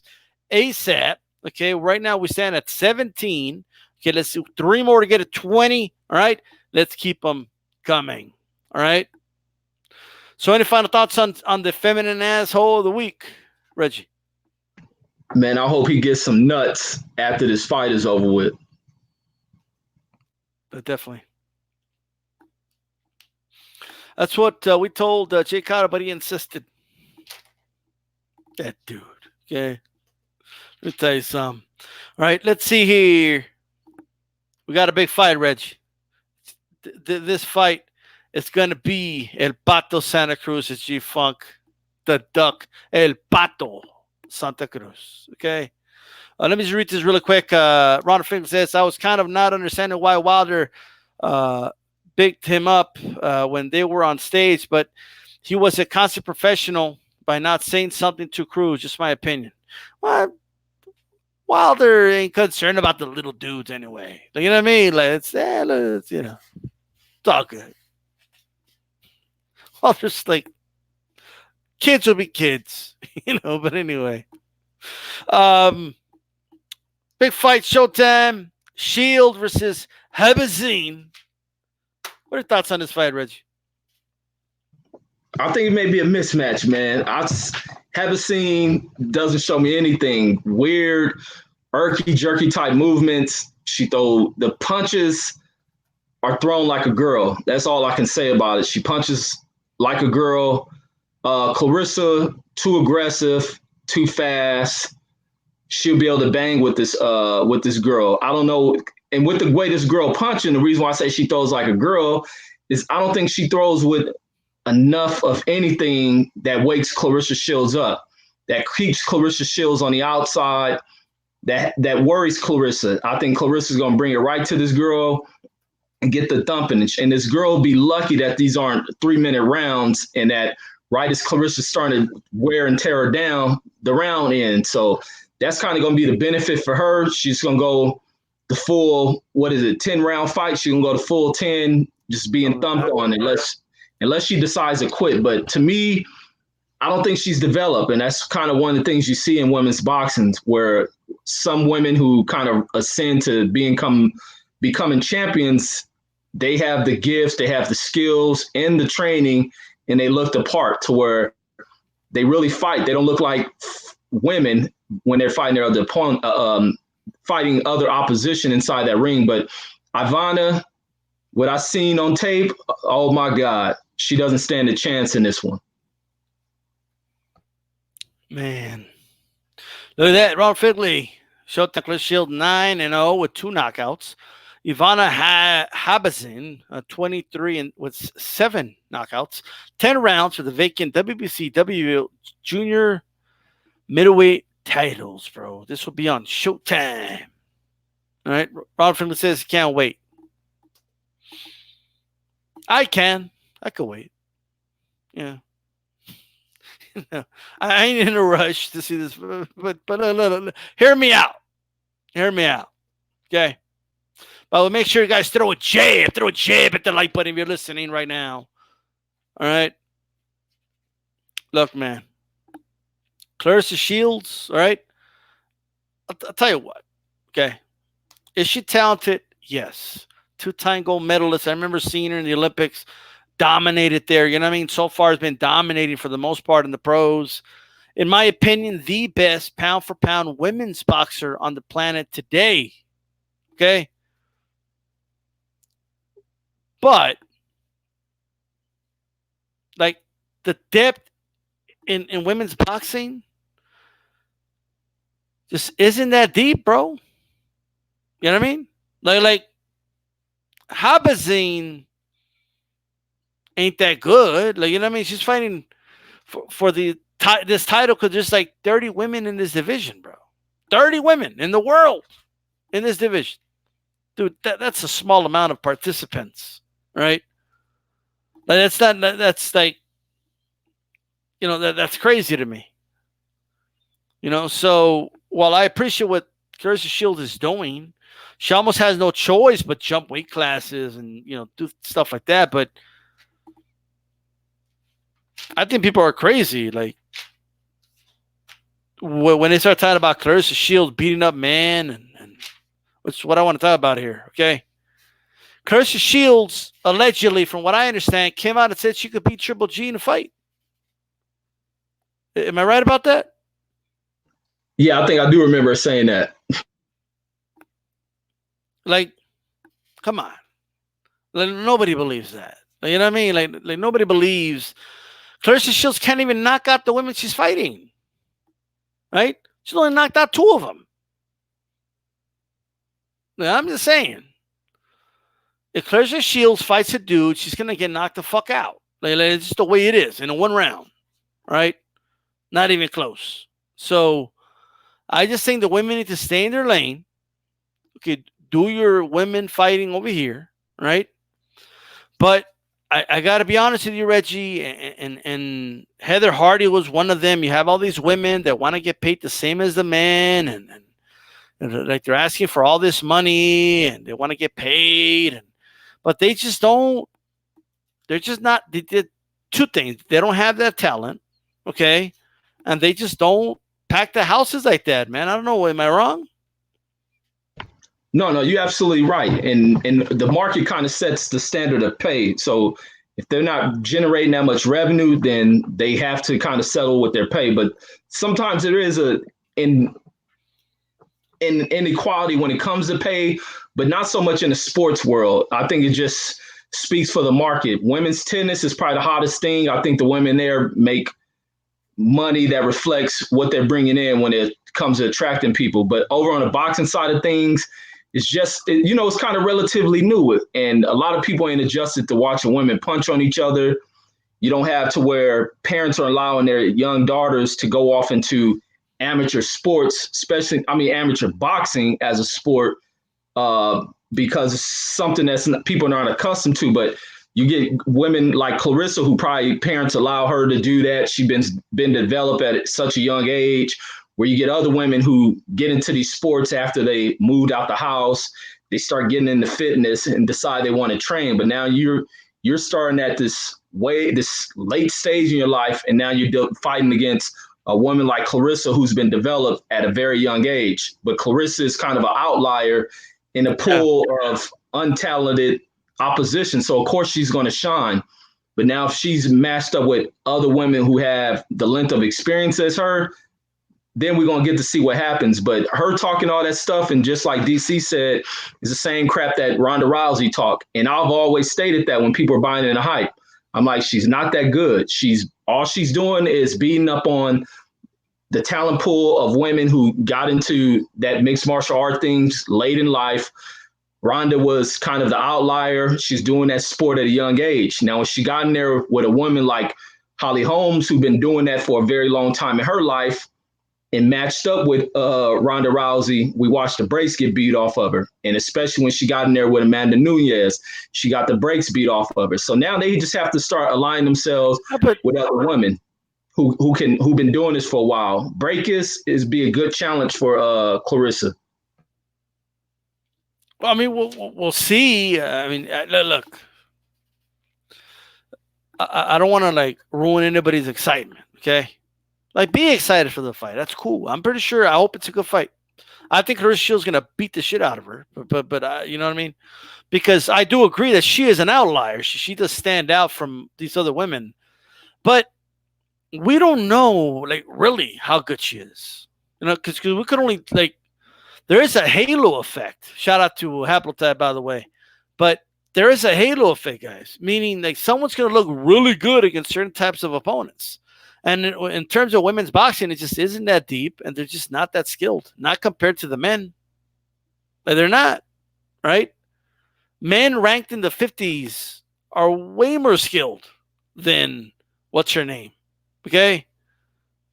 ASAP. Okay, right now we stand at 17. Okay, let's do 3 more to get to 20. All right, let's keep them coming. All right. So, any final thoughts on the feminine asshole of the week, Reggie? Man, I hope he gets some nuts after this fight is over with. Definitely. That's what we told Jay Cotto, but he insisted. That dude. Okay. Let me tell you something. All right, let's see here. We got a big fight, Reg. This fight is going to be El Pato Santa Cruz, it's G-Funk, the Duck, El Pato Santa Cruz. Okay. Let me just read this really quick. Ronald Fink says, I was kind of not understanding why Wilder bigged him up when they were on stage, but he was a constant professional by not saying something to Cruz. Just my opinion. Well, Wilder ain't concerned about the little dudes anyway. You know what I mean? Like it's you know, it's all good. Wilder's like kids will be kids, you know. But anyway, big fight, Showtime. Shield versus Habazin. What are your thoughts on this fight, Reggie? I think it may be a mismatch, man. Habazin doesn't show me anything. Weird, irky, jerky type movements. The punches are thrown like a girl. That's all I can say about it. She punches like a girl. Clarissa, too aggressive, too fast. She'll be able to bang with this girl. I don't know. And with the way this girl punching, the reason why I say she throws like a girl is I don't think she throws with enough of anything that wakes Claressa Shields up, that keeps Claressa Shields on the outside, that worries Clarissa. I think Clarissa's going to bring it right to this girl and get the thumping. And this girl will be lucky that these aren't 3-minute rounds and that right as Clarissa's starting to wear and tear her down, the round ends. So that's kind of going to be the benefit for her. She's going to go the full, 10-round fight. She's going to go the full 10, just being thumped on unless she decides to quit. But to me, I don't think she's developed. And that's kind of one of the things you see in women's boxing, where some women who kind of ascend to becoming champions, they have the gifts, they have the skills and the training, and they look the part to where they really fight. They don't look like women when they're fighting their other opponent, fighting other opposition inside that ring. But Ivana, what I've seen on tape, oh my God, she doesn't stand a chance in this one. Man, Look at that. Ron Figley. Showtime Claressa Shields 9-0 with 2 knockouts. Ivana Habazin, 23 and with 7 knockouts. 10 rounds for the vacant WBC WBO Junior middleweight titles, bro. This will be on Showtime. All right. Ron Figley says he can't wait. I can. I could wait. Yeah. I ain't in a rush to see this, but hear me out. Hear me out. Okay. But make sure you guys throw a jab at the like button if you're listening right now. All right. Look, man. Claressa Shields, all right? I'll tell you what. Okay. Is she talented? Yes. 2-time gold medalist. I remember seeing her in the Olympics. Dominated there. You know what I mean? So far has been dominating for the most part in the pros. In my opinion, the best pound for pound women's boxer on the planet today. Okay? But, like, the depth in women's boxing just isn't that deep, bro. You know what I mean? Like Habazin ain't that good. Like, you know what I mean? She's fighting for this title because there's like 30 women in this division, bro. 30 women in the world in this division. Dude, that's a small amount of participants, right? Like, that's like, you know, that's crazy to me. You know, so while I appreciate what Claressa Shields is doing, she almost has no choice but jump weight classes and, you know, do stuff like that. But I think people are crazy. Like, when they start talking about Claressa Shields beating up men, and which is what I want to talk about here, okay? Claressa Shields, allegedly, from what I understand, came out and said she could beat Triple G in a fight. Am I right about that? Yeah, I think I do remember saying that. Like, come on. Like, nobody believes that. Like, you know what I mean? Like nobody believes Claressa Shields can't even knock out the women she's fighting. Right? She's only knocked out 2 of them. Now, I'm just saying. If Claressa Shields fights a dude, she's going to get knocked the fuck out. Like, it's just the way it is in a 1 round. Right? Not even close. So, I just think the women need to stay in their lane. Okay, do your women fighting over here, right? But I got to be honest with you, Reggie, and Heather Hardy was one of them. You have all these women that want to get paid the same as the men, and like they're asking for all this money, and they want to get paid, but they just don't. They're just not. They did 2 things. They don't have that talent, okay, and they just don't pack the houses like that, man. I don't know. Am I wrong? No, you're absolutely right. And the market kind of sets the standard of pay. So if they're not generating that much revenue, then they have to kind of settle with their pay. But sometimes there is an inequality when it comes to pay, but not so much in the sports world. I think it just speaks for the market. Women's tennis is probably the hottest thing. I think the women there make money that reflects what they're bringing in when it comes to attracting people. But over on the boxing side of things, it's just, it's kind of relatively new. And a lot of people ain't adjusted to watching women punch on each other. You don't have to where parents are allowing their young daughters to go off into amateur sports, especially, amateur boxing as a sport, because it's something that's people aren't accustomed to. But you get women like Clarissa, who probably parents allow her to do that. She's been developed at such a young age, where you get other women who get into these sports after they moved out the house. They start getting into fitness and decide they want to train. But now you're starting at this late stage in your life, and now you're fighting against a woman like Clarissa, who's been developed at a very young age. But Clarissa is kind of an outlier in a pool of untalented opposition. So of course she's going to shine. But now if she's matched up with other women who have the length of experience as her, then we're going to get to see what happens. But her talking all that stuff, and just like DC said, is the same crap that Ronda Rousey talked. And I've always stated that when people are buying in the hype, I'm like, she's not that good. All she's doing is beating up on the talent pool of women who got into that mixed martial art things late in life. Ronda was kind of the outlier. She's doing that sport at a young age. Now, when she got in there with a woman like Holly Holmes, who's been doing that for a very long time in her life, and matched up with Ronda Rousey, we watched the brakes get beat off of her. And especially when she got in there with Amanda Nunes, she got the brakes beat off of her. So now they just have to start aligning themselves with other women who've been doing this for a while. Breakus is be a good challenge for Clarissa. Well, I mean, we'll see. I mean, look, I don't want to like ruin anybody's excitement. Okay, like be excited for the fight. That's cool. I'm pretty sure. I hope it's a good fight. I think Claressa Shields gonna beat the shit out of her. But you know what I mean? Because I do agree that she is an outlier. She does stand out from these other women, but we don't know like really how good she is. You know, because we could only like there is a halo effect. Shout out to Haplotype, by the way, but there is a halo effect, guys. Meaning like someone's gonna look really good against certain types of opponents. And in terms of women's boxing, it just isn't that deep, and they're just not that skilled. Not compared to the men. Like, they're not, right? Men ranked in the 50s are way more skilled than what's her name, okay?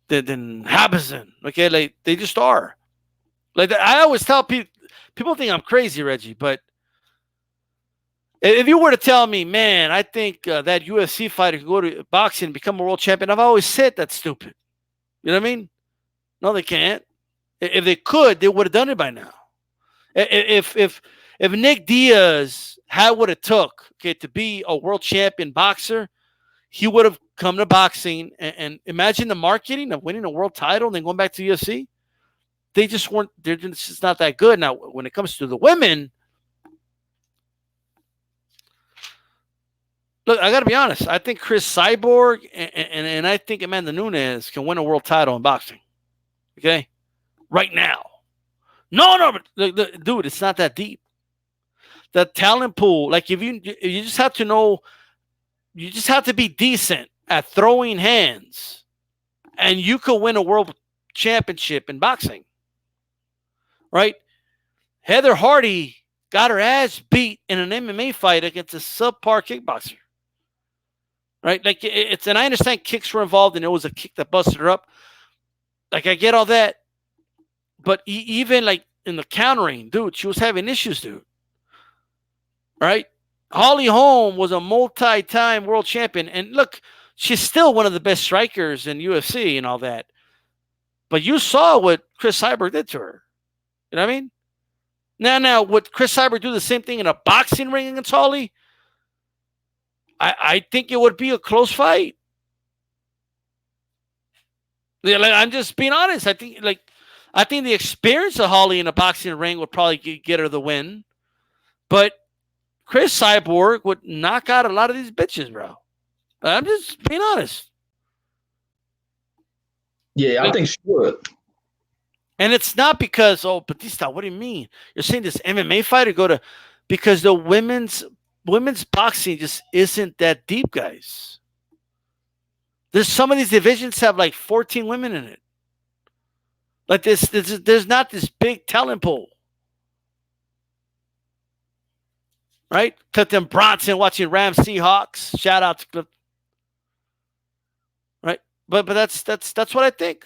Than Habazin, okay? Like they just are. Like I always tell people think I'm crazy, Reggie, but if you were to tell me, man, I think that UFC fighter could go to boxing and become a world champion, I've always said that's stupid. You know what I mean? No, they can't. If they could, they would have done it by now. If Nick Diaz had what it took, okay, to be a world champion boxer, he would have come to boxing and imagine the marketing of winning a world title and then going back to UFC. They just weren't. They're just not that good. Now, when it comes to the women. Look, I got to be honest. I think Chris Cyborg and I think Amanda Nunes can win a world title in boxing. Okay? Right now. No, but dude, it's not that deep. The talent pool, like if you just have to know, you just have to be decent at throwing hands, and you could win a world championship in boxing. Right? Heather Hardy got her ass beat in an MMA fight against a subpar kickboxer. Right? Like it's, and I understand kicks were involved and it was a kick that busted her up. Like I get all that. But even like in the countering, dude, she was having issues, dude. Right? Holly Holm was a multi-time world champion. And look, she's still one of the best strikers in UFC and all that. But you saw what Chris Cyborg did to her. You know what I mean? Now, would Chris Cyborg do the same thing in a boxing ring against Holly? I think it would be a close fight. Yeah, like, I'm just being honest. I think the experience of Holly in a boxing ring would probably get her the win, but Chris Cyborg would knock out a lot of these bitches, bro. I'm just being honest. Yeah, I think she would. And it's not because, Batista, what do you mean? You're saying this MMA fighter go to, because the women's boxing just isn't that deep, guys. There's some of these divisions have like 14 women in it. Like there's not this big talent pool. Right? Clifton Bronson watching Rams Seahawks. Shout out to Clifton. Right? But that's what I think.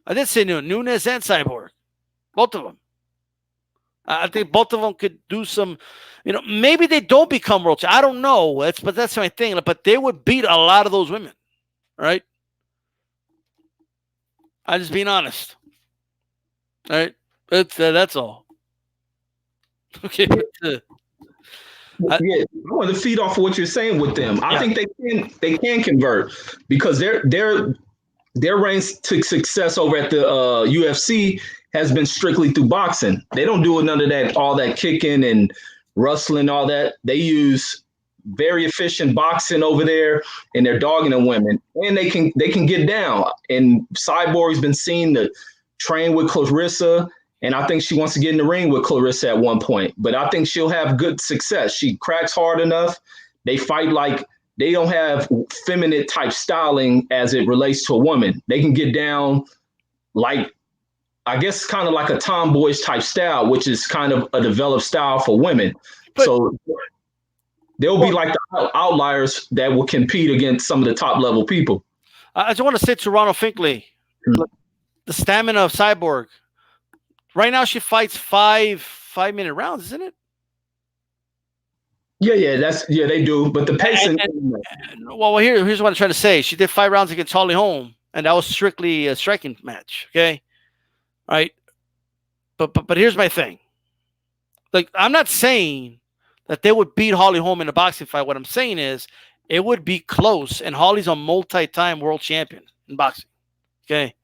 I did say Nunes and Cyborg. Both of them. I think both of them could do some, maybe they don't become world champions. I don't know. But that's my thing. But they would beat a lot of those women. Right? I'm just being honest. All right? That's all. Okay. I want to feed off of what you're saying with them. I think they can convert because their reigns to success over at the UFC has been strictly through boxing. They don't do none of that, all that kicking and wrestling, all that. They use very efficient boxing over there, and they're dogging the women, and they can get down. And Cyborg's been seen to train with Clarissa, and I think she wants to get in the ring with Clarissa at one point. But I think she'll have good success. She cracks hard enough. They fight like they don't have feminine type styling as it relates to a woman. They can get down like, I guess, kind of like a tomboyish type style, which is kind of a developed style for women. But So they'll be like the outliers that will compete against some of the top level people. I just want to say to Ronald Finkley, look, the stamina of Cyborg. Right now, she fights 5-minute rounds, isn't it? Yeah, they do. But the pacing. Well, here's what I'm trying to say. She did 5 rounds against Holly Holm, and that was strictly a striking match. Okay, right. But here's my thing. Like, I'm not saying that they would beat Holly Holm in a boxing fight. What I'm saying is it would be close, and Holly's a multi-time world champion in boxing. Okay,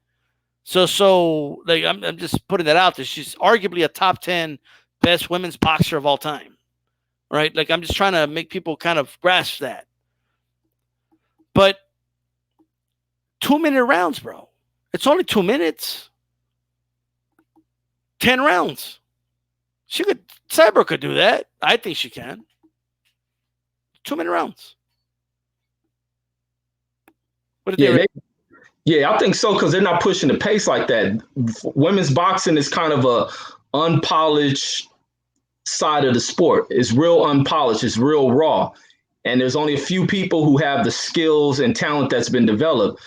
so like I'm just putting that out there. She's arguably a top 10 best women's boxer of all time. Right? Like, I'm just trying to make people kind of grasp that. But 2-minute rounds, bro. It's only 2 minutes. 10 rounds. Cyber could do that. I think she can. 2-minute rounds. What did they? Yeah, I think so, because they're not pushing the pace like that. Women's boxing is kind of a unpolished side of the sport. It's real unpolished. It's real raw. And there's only a few people who have the skills and talent that's been developed.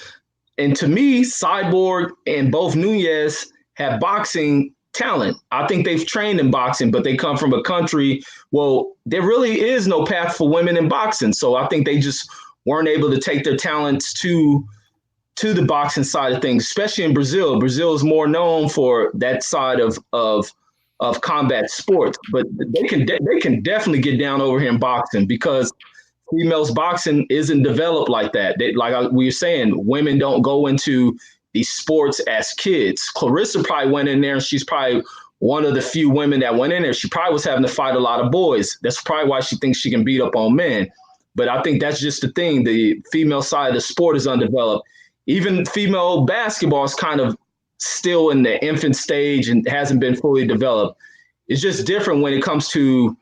And to me, Cyborg and both Nunes have boxing talent. I think they've trained in boxing, but they come from a country, well, there really is no path for women in boxing. So I think they just weren't able to take their talents to the boxing side of things, especially in Brazil. Brazil is more known for that side of combat sports, but they can definitely get down over here in boxing, because females boxing isn't developed like that. Like we were saying, women don't go into these sports as kids. Clarissa probably went in there, and she's probably one of the few women that went in there. She probably was having to fight a lot of boys. That's probably why she thinks she can beat up on men. But I think that's just the thing. The female side of the sport is undeveloped. Even female basketball is kind of still in the infant stage and hasn't been fully developed. It's just different when it comes to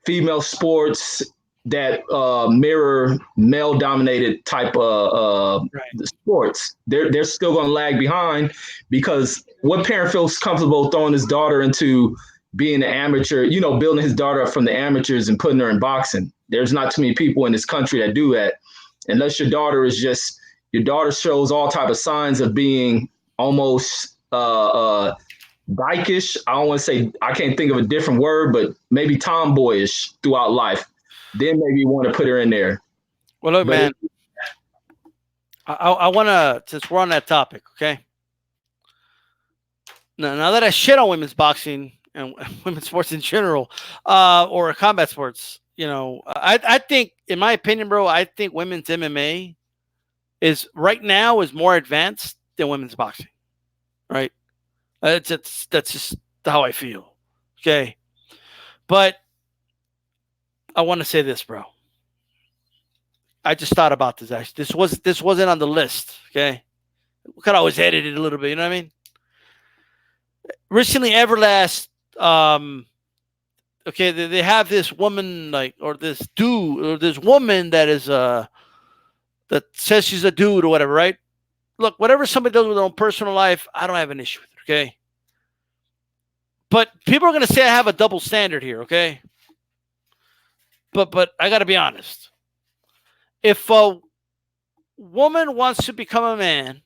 female sports that mirror male-dominated type of sports. They're still going to lag behind, because what parent feels comfortable throwing his daughter into being an amateur, building his daughter up from the amateurs and putting her in boxing? There's not too many people in this country that do that, unless your daughter shows all type of signs of being almost dykish. I don't want to say, I can't think of a different word, but maybe tomboyish throughout life. Then maybe you want to put her in there. Well, look, man, I want to, since we're on that topic, okay? Now that I shit on women's boxing and women's sports in general, or combat sports, I think, in my opinion, bro, I think women's MMA is more advanced than women's boxing, right? That's just how I feel. Okay. But I want to say this, bro. I just thought about this, actually. This wasn't on the list. Okay. We could always edit it a little bit. You know what I mean? Recently, Everlast, okay, they have this woman, or this dude, or this woman that is, that says she's a dude or whatever, right? Look, whatever somebody does with their own personal life, I don't have an issue with it, okay? But people are going to say I have a double standard here, okay? But I got to be honest. If a woman wants to become a man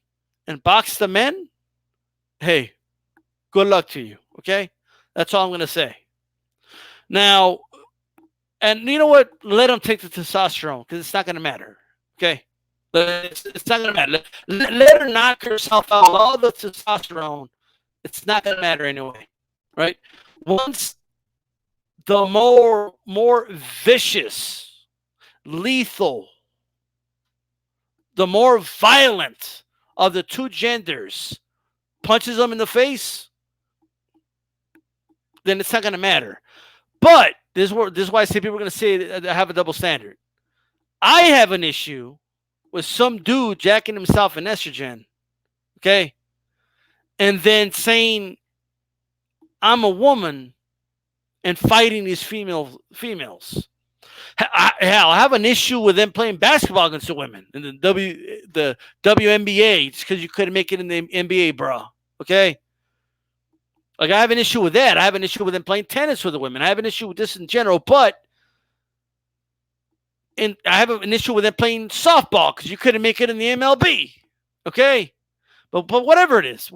and box the men, hey, good luck to you, okay? That's all I'm going to say. Now, and you know what? Let them take the testosterone, because it's not going to matter, okay? It's not going to matter. Let her knock herself out. All the testosterone, it's not going to matter anyway, right? Once the more vicious, lethal, the more violent of the two genders punches them in the face, then it's not going to matter. But this is why I say people are going to say I have a double standard. I have an issue with some dude jacking himself in estrogen, okay? And then saying, I'm a woman, and fighting these females. Hell, I have an issue with them playing basketball against the women in the WNBA just because you couldn't make it in the NBA, bro. Okay. Like, I have an issue with that. I have an issue with them playing tennis with the women. I have an issue with this in general, but I have an issue with them playing softball because you couldn't make it in the MLB. Okay, but whatever it is,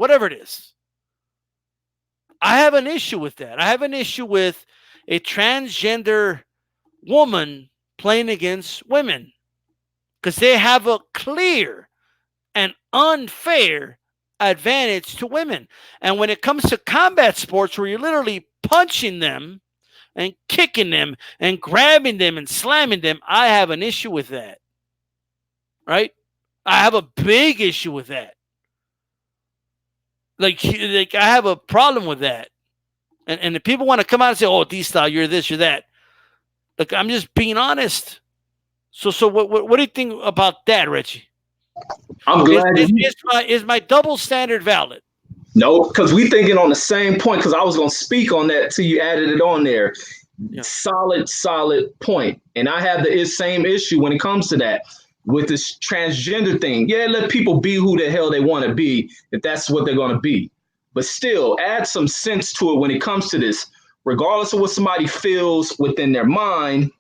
I have an issue with that. I have an issue with a transgender woman playing against women because they have a clear and unfair advantage to women. And when it comes to combat sports where you're literally punching them and kicking them and grabbing them and slamming them, I have an issue with that. Right? I have a big issue with that. Like I have a problem with that. And if people want to come out and say, oh, DStyle, you're this, you're that. Look, I'm just being honest. So what do you think about that, Richie? I'm glad. Is my double standard valid? No, because we thinking on the same point, because I was going to speak on that till you added it on there. Yeah. Solid point. And I have the same issue when it comes to that with this transgender thing. Yeah, let people be who the hell they want to be if that's what they're going to be. But still, add some sense to it when it comes to this. Regardless of what somebody feels within their mind,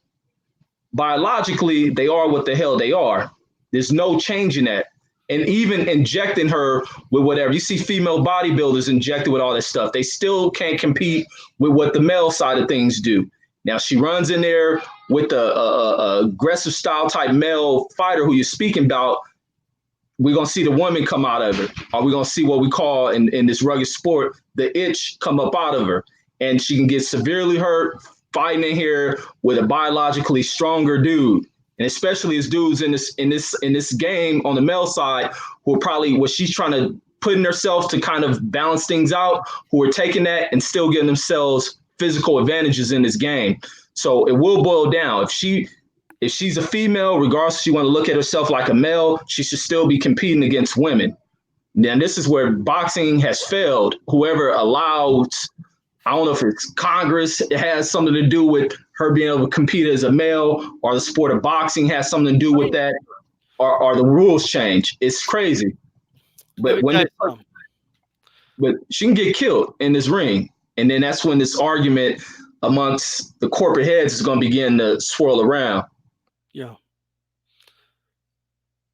biologically, they are what the hell they are. There's no changing that. And even injecting her with whatever. You see female bodybuilders injected with all that stuff. They still can't compete with what the male side of things do. Now, she runs in there with the aggressive style type male fighter who you're speaking about. We're going to see the woman come out of it. Or we're going to see what we call in this rugged sport, the itch come up out of her. And she can get severely hurt fighting in here with a biologically stronger dude. And especially as dudes in this game on the male side who are probably what she's trying to put in herself to kind of balance things out, who are taking that and still getting themselves physical advantages in this game. So it will boil down. If she's a female, regardless if she want to look at herself like a male, she should still be competing against women. Now, this is where boxing has failed. Whoever allows, I don't know if it's Congress, it has something to do with her being able to compete as a male, or the sport of boxing has something to do with that, or the rules change. It's crazy. But but she can get killed in this ring. And then that's when this argument amongst the corporate heads is going to begin to swirl around. Yeah.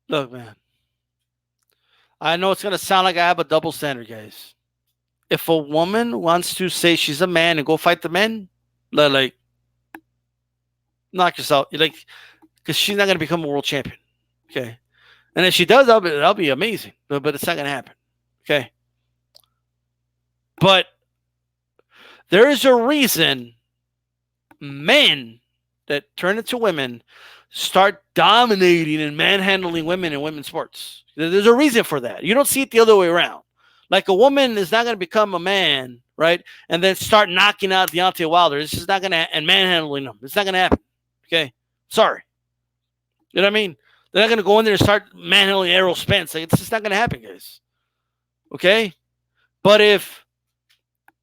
Look, man. I know it's going to sound like I have a double standard, guys. If a woman wants to say she's a man and go fight the men, like, knock yourself, like, because she's not going to become a world champion. Okay. And if she does, that'll be amazing. But it's not going to happen. Okay. But there is a reason men that turn into women start dominating and manhandling women in women's sports. There's a reason for that. You don't see it the other way around. Like, a woman is not going to become a man, right? And then start knocking out Deontay Wilder. This is not going to, and manhandling them. It's not going to happen. Okay. Sorry. You know what I mean? They're not going to go in there and start manhandling Errol Spence. Like, it's just not going to happen, guys. Okay. But if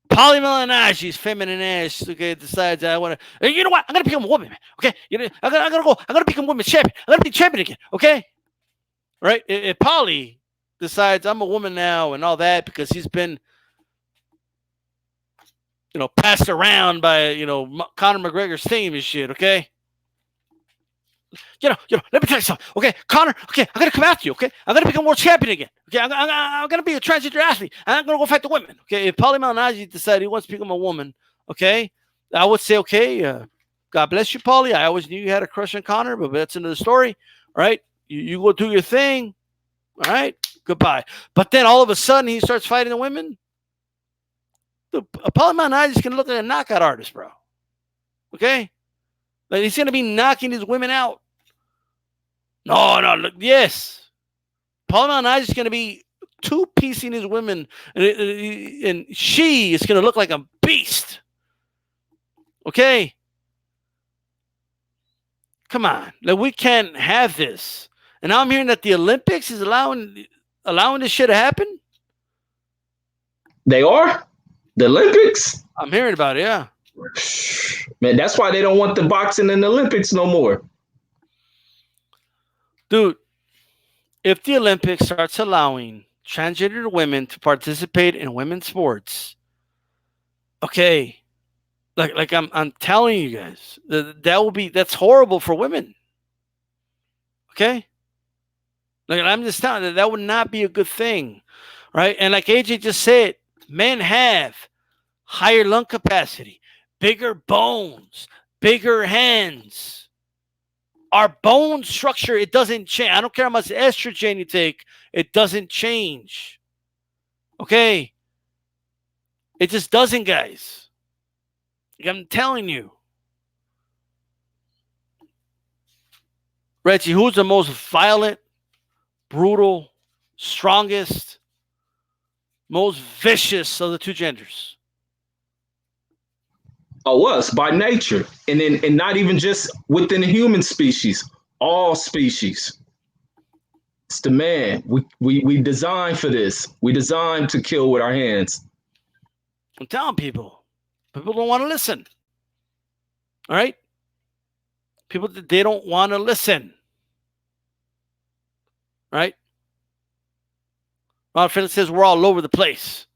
Polly Malinagi's feminine ass, okay, decides I want to, you know what? I'm going to become a woman, man. Okay. I'm going to become women's champion. I'm going to be champion again. Okay. Right. If Polly decides I'm a woman now and all that because he's been, passed around by, Conor McGregor's team and shit, okay? Let me tell you something, okay? Conor, okay, I'm going to come after you, okay? I'm going to become world champion again, okay? I'm going to be a transgender athlete. I'm going to go fight the women, okay? If Paulie Malignaggi decided he wants to become a woman, okay, I would say, okay, God bless you, Paulie. I always knew you had a crush on Conor, but that's another story, all right? You go do your thing, all right? Goodbye. But then all of a sudden he starts fighting the women. Paulie Malignaggi is going to look like a knockout artist, bro. Okay? Like, he's going to be knocking these women out. No, look, yes. Paulie Malignaggi is going to be two-piecing his women, and she is going to look like a beast. Okay? Come on. Like, we can't have this. And now I'm hearing that the Olympics is allowing this shit to happen. They are? The Olympics? I'm hearing about it, yeah. Man, that's why they don't want the boxing in the Olympics no more. Dude, if the Olympics starts allowing transgender women to participate in women's sports, okay, like I'm telling you guys, that's horrible for women. Okay? Like I'm just telling you, that would not be a good thing. Right? And like AJ just said, men have higher lung capacity, bigger bones, bigger hands. Our bone structure, it doesn't change. I don't care how much estrogen you take, it doesn't change. Okay? It just doesn't, guys. I'm telling you. Reggie, who's the most violent, brutal, strongest, most vicious of the two genders? Oh, us by nature, and not even just within the human species, all species. It's the man. We designed for this. We designed to kill with our hands. I'm telling people. People don't want to listen. All right? People, they don't want to listen. Right? Ron Phillips says we're all over the place.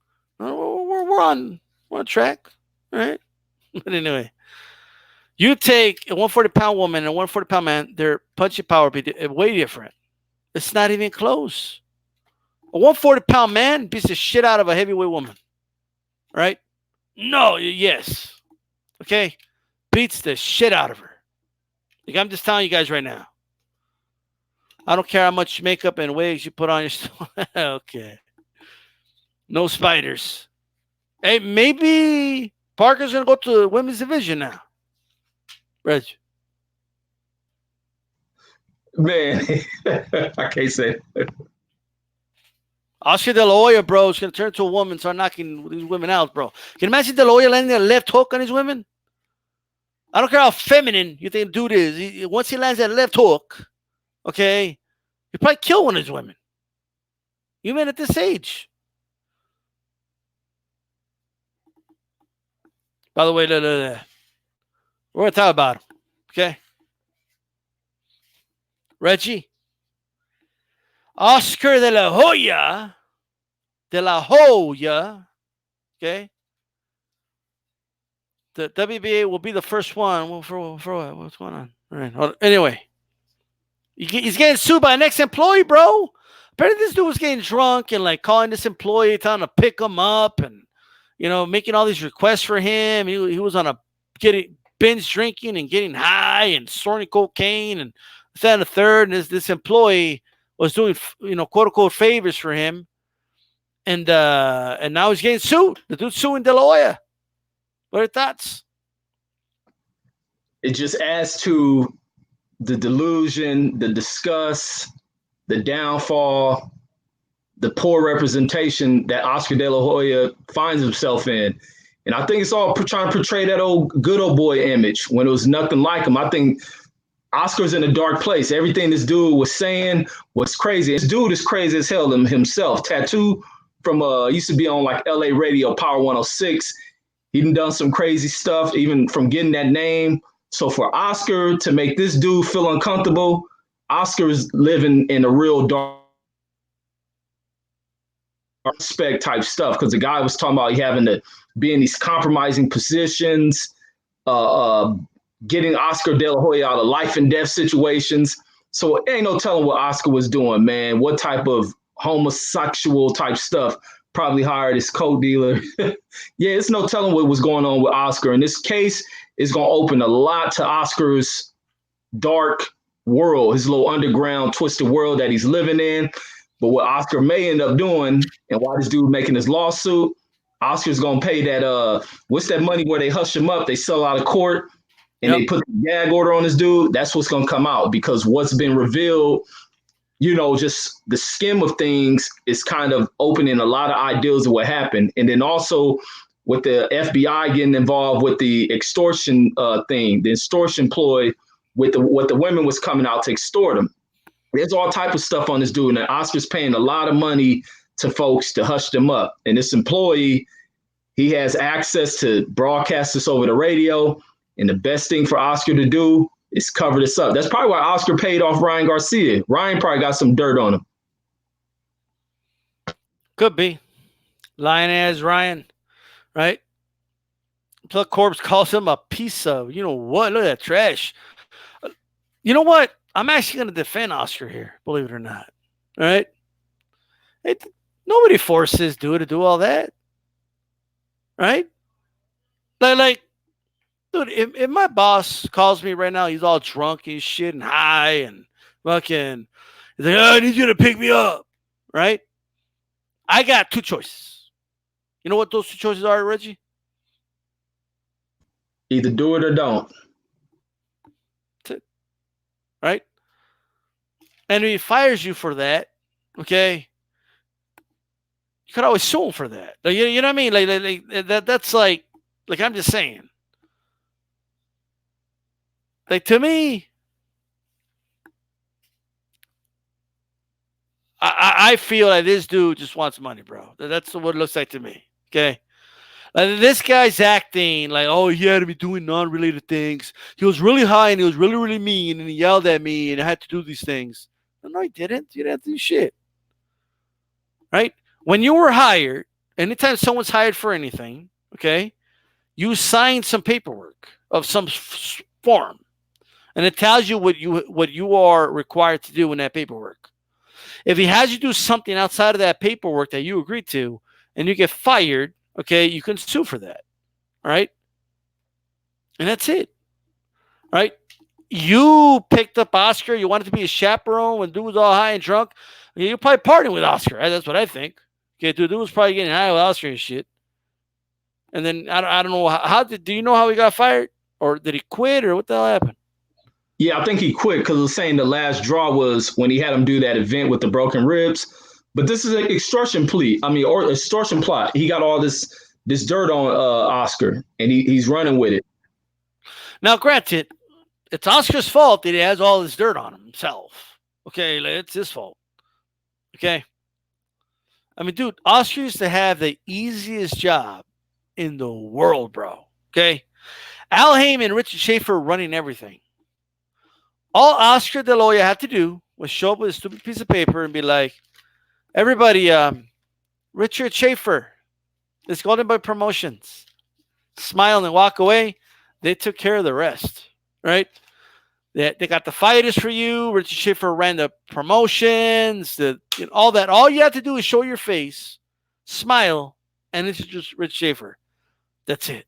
We're on track. All right? But anyway, you take a 140-pound woman and a 140-pound man, their punching power be way different. It's not even close. A 140-pound man beats the shit out of a heavyweight woman. Right? No, yes. Okay? Beats the shit out of her. Like I'm just telling you guys right now. I don't care how much makeup and wigs you put on your okay. No spiders. Hey, maybe Parker's going to go to the women's division now. Reg. Man, I can't say it. Oscar De La Hoya, bro, is going to turn to a woman and start knocking these women out, bro. Can you imagine De La Hoya landing a left hook on these women? I don't care how feminine you think the dude is. Once he lands that left hook, okay, he'll probably kill one of these women. Even at this age. By the way, we're going to talk about him, okay? Reggie. Oscar De La Hoya. Okay? The WBA will be the first one. For what? What's going on? All right. Anyway. He's getting sued by an ex-employee, bro. Apparently this dude was getting drunk and like calling this employee, telling him to pick him up and, you know, making all these requests for him. He was on getting binge drinking and getting high and snorting cocaine and that and the third. And this employee was doing, you know, quote unquote favors for him. And now he's getting sued. The dude's suing De La Hoya. What are your thoughts? It just adds to the delusion, the disgust, the downfall, the poor representation that Oscar De La Hoya finds himself in. And I think it's all trying to portray that good old boy image when it was nothing like him. I think Oscar's in a dark place. Everything this dude was saying was crazy. This dude is crazy as hell himself. Tattoo from used to be on like LA radio, Power 106. He done some crazy stuff, even from getting that name. So for Oscar to make this dude feel uncomfortable, Oscar is living in a real dark spec type stuff because the guy was talking about having to be in these compromising positions, getting Oscar De La Hoya out of life and death situations. So it ain't no telling what Oscar was doing, man. What type of homosexual type stuff probably hired his coke dealer. Yeah, it's no telling what was going on with Oscar. In this case, it's going to open a lot to Oscar's dark world, his little underground twisted world that he's living in. But what Oscar may end up doing, and why this dude making this lawsuit, Oscar's going to pay that, what's that money where they hush him up, they sell out of court, and they put the gag order on this dude. That's what's going to come out because what's been revealed, you know, just the skim of things is kind of opening a lot of ideas of what happened. And then also with the FBI getting involved with the extortion thing, the extortion ploy with what the women was coming out to extort him. There's all type of stuff on this dude. And Oscar's paying a lot of money to folks to hush them up. And this employee He has access to broadcast this over the radio. And the best thing for Oscar to do is cover this up. That's probably why Oscar paid off Ryan Garcia. Ryan probably got some dirt on him. Could be. Lion as Ryan, right? Pluck Corpse calls him a piece of, you know what? Look at that trash. You know what? I'm actually going to defend Oscar here, believe it or not. All right? Nobody forces dude to do all that. Right? Like dude, if my boss calls me right now, he's all drunk and shit and high and fucking, he's like, oh, I need you to pick me up. Right? I got two choices. You know what those two choices are, Reggie? Either do it or don't. Right? And if he fires you for that, okay, you could always sue him for that. Like, you know what I mean? Like that's like I'm just saying. Like, to me, I feel like this dude just wants money, bro. That's what it looks like to me. Okay. Like, this guy's acting like, oh, he had to be doing non-related things. He was really high and he was really, really mean and he yelled at me and I had to do these things. No, he didn't. You didn't have to do shit. Right? When you were hired, anytime someone's hired for anything, okay, you sign some paperwork of some form. And it tells you what you are required to do in that paperwork. If he has you do something outside of that paperwork that you agreed to and you get fired, okay, you can sue for that. All right? And that's it. All right? You picked up Oscar. You wanted to be a chaperone when dude was all high and drunk. You're probably partying with Oscar. Right? That's what I think. Okay, dude was probably getting high with Oscar and shit. And then I don't know do you know how he got fired? Or did he quit or what the hell happened? Yeah, I think he quit because it was saying the last draw was when he had him do that event with the broken ribs. But this is an extortion plea. Or extortion plot. He got all this dirt on Oscar, and he's running with it. Now, granted, it's Oscar's fault that he has all this dirt on himself. Okay, it's his fault. Okay. I mean, dude, Oscar used to have the easiest job in the world, bro. Okay. Al Heyman and Richard Schaefer running everything. All Oscar De La Hoya had to do was show up with a stupid piece of paper and be like, everybody, Richard Schaefer is Golden Boy Promotions. Smile and walk away. They took care of the rest, right? They got the fighters for you. Richard Schaefer ran the promotions, all that. All you have to do is show your face, smile, and introduce Rich Schaefer. That's it.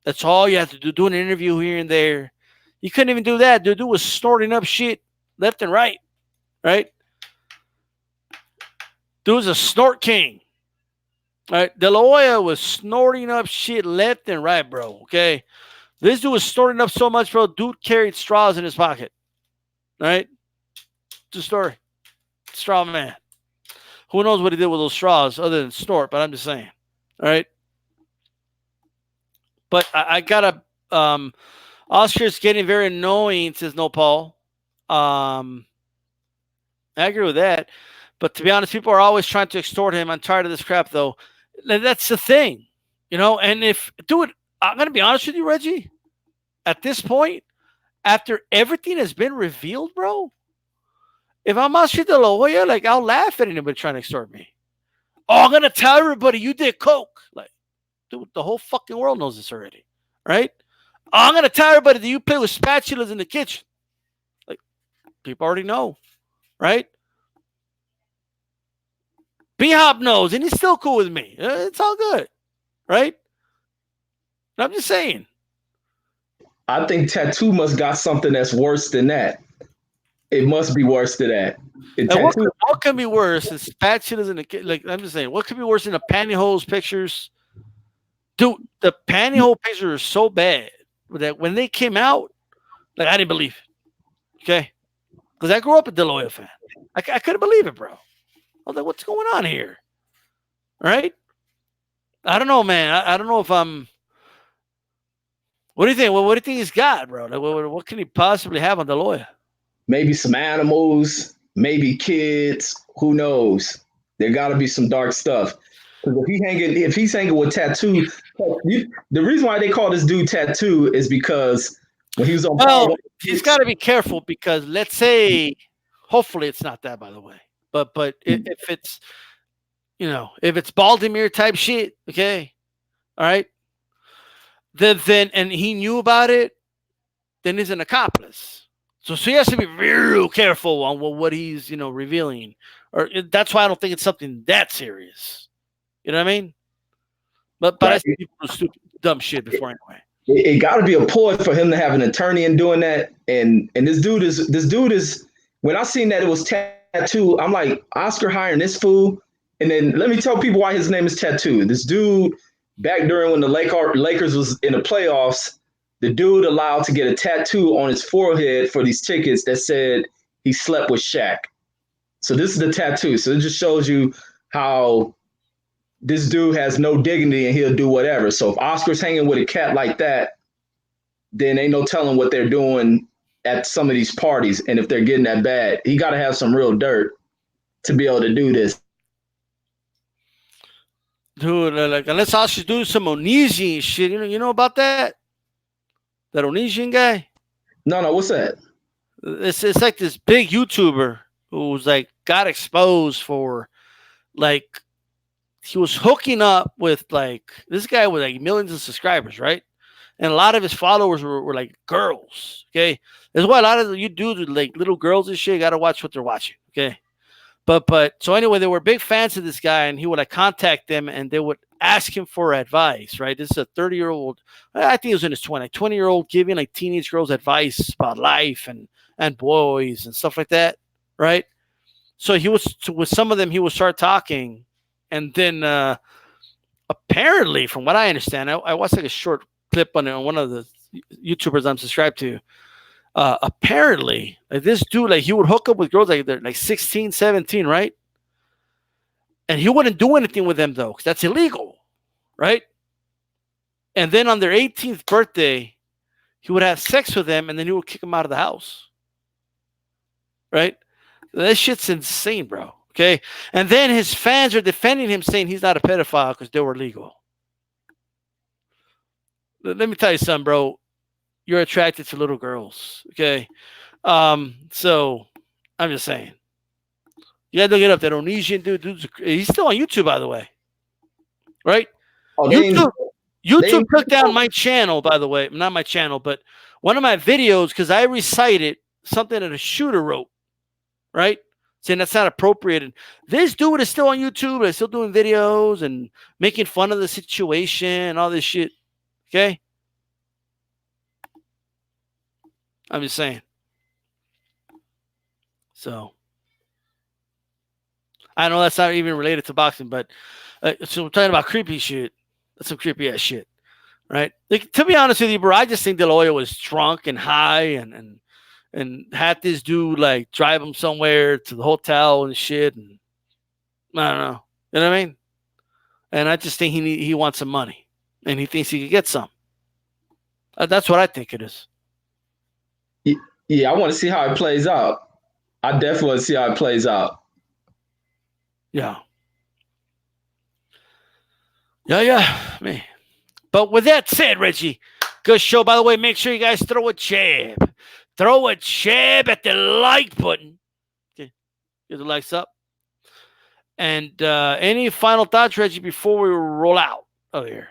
That's all you have to do. Do an interview here and there. You couldn't even do that. Dude was snorting up shit left and right. Right? Dude was a snort king. All right? De La Hoya was snorting up shit left and right, bro. Okay? This dude was snorting up so much, bro. Dude carried straws in his pocket. All right? It's a story. Straw man. Who knows what he did with those straws other than snort, but I'm just saying. All right? But I got to... Oscar's getting very annoying, says No Paul. I agree with that. But to be honest, people are always trying to extort him. I'm tired of this crap, though. That's the thing. You know, and dude, I'm going to be honest with you, Reggie. At this point, after everything has been revealed, bro, if I'm Oscar De La Hoya, like, I'll laugh at anybody trying to extort me. Oh, I'm going to tell everybody you did coke. Like, dude, the whole fucking world knows this already. Right? Oh, I'm going to tell everybody that you play with spatulas in the kitchen. Like, people already know. Right? B-Hop knows, and he's still cool with me. It's all good. Right? I'm just saying. I think Tattoo must got something that's worse than that. It must be worse than that. What can be worse than spatulas in the kitchen? Like, I'm just saying, what could be worse than the pantyhose pictures? Dude, the pantyhose pictures are so bad that when they came out, like, I didn't believe it. Okay? Because I grew up a De La Hoya fan. I couldn't believe it, bro. I was like, what's going on here? Right? I don't know, man. I don't know if I'm... What do you think? Well, what do you think he's got, bro? Like, what can he possibly have on De La Hoya? Maybe some animals, maybe kids. Who knows? There got to be some dark stuff. If he's hanging with Tattoo, the reason why they call this dude Tattoo is because when he was on Well, Bar he's got to be careful because let's say, hopefully it's not that, by the way. But if it's if it's Baltimore type shit, okay, all right, then and he knew about it, then he's an accomplice. So he has to be real careful on what he's revealing, or that's why I don't think it's something that serious. You know what I mean? But I right, see people do stupid, dumb shit before anyway. it got to be a ploy for him to have an attorney and doing that. And this dude is when I seen that it was Tattoo, I'm like Oscar hiring this fool. And then let me tell people why his name is Tattoo. This dude back during when the Lakers was in the playoffs, the dude allowed to get a tattoo on his forehead for these tickets that said he slept with Shaq. So this is the tattoo. So it just shows you how this dude has no dignity and he'll do whatever. So if Oscar's hanging with a cat like that, then ain't no telling what they're doing at some of these parties. And if they're getting that bad, he got to have some real dirt to be able to do this. Dude, like unless Oscar's doing some Onesian shit, you know about that? That Onesian guy? No, what's that? It's like this big YouTuber who's like got exposed for like he was hooking up with like this guy with like millions of subscribers, right? And a lot of his followers were like girls. Okay, that's why a lot of you dudes with like little girls and shit got to watch what they're watching. Okay, but so anyway, they were big fans of this guy, and he would like contact them, and they would ask him for advice. Right, this is a 30-year-old. I think he was in his 20-year-old giving like teenage girls advice about life and boys and stuff like that. Right. So he was with some of them. He would start talking, and then apparently, from what I understand, I watched like a short clip on one of the YouTubers I'm subscribed to. Apparently, like this dude, like he would hook up with girls like they're like 16, 17, right? And he wouldn't do anything with them though, because that's illegal, right? And then on their 18th birthday, he would have sex with them, and then he would kick them out of the house, right? That shit's insane, bro. Okay, and then his fans are defending him, saying he's not a pedophile because they were legal. Let me tell you something, bro. You're attracted to little girls. Okay. So I'm just saying. You gotta look it up. That Onesian dude, he's still on YouTube, by the way. Right? Oh, YouTube took down my channel, by the way. Not my channel, but one of my videos, because I recited something that a shooter wrote, right? Saying that's not appropriate. And this dude is still on YouTube. They're still doing videos and making fun of the situation and all this shit. Okay? I'm just saying. So I know that's not even related to boxing, but so we're talking about creepy shit. That's some creepy ass shit, right? Like, to be honest with you, bro, I just think De La Hoya was drunk and high and had this dude like drive him somewhere to the hotel and shit, and I don't know, you know what I mean? And I just think he wants some money, and he thinks he could get some. That's what I think it is. Yeah, I want to see how it plays out. I definitely want to see how it plays out. Yeah. Yeah, man. But with that said, Reggie, good show. By the way, make sure you guys throw a jab. Throw a jab at the like button. Okay. Get the likes up. And any final thoughts, Reggie, before we roll out of here?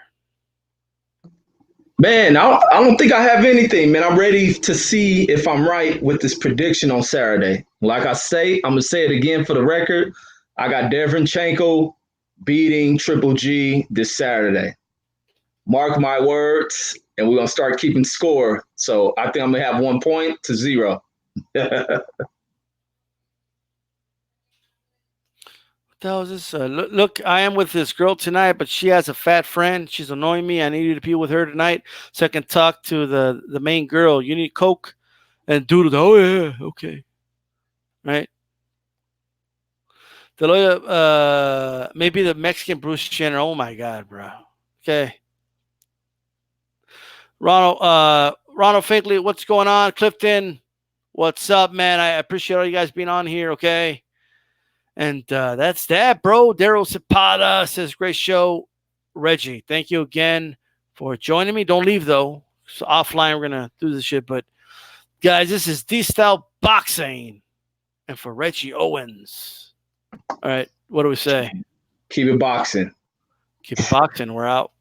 Man, I don't think I have anything, man. I'm ready to see if I'm right with this prediction on Saturday. Like I say, I'm going to say it again for the record. I got Deverenchenko beating Triple G this Saturday. Mark my words, and we're going to start keeping score. So I think I'm going to have 1 point to 0. What the hell is this? Look, I am with this girl tonight, but she has a fat friend. She's annoying me. I need you to be with her tonight so I can talk to the main girl. You need Coke? And dude, oh yeah, okay. Right? The lawyer, maybe the Mexican Bruce Jenner. Oh my God, bro. Okay. Ronald Finkley, what's going on? Clifton, what's up, man? I appreciate all you guys being on here, okay? And that's that, bro. Daryl Zapata says, great show. Reggie, thank you again for joining me. Don't leave, though. So offline, we're going to do this shit. But, guys, this is DStyleBoxing. And for Reggie Owens. All right. What do we say? Keep it boxing. Keep it boxing. We're out.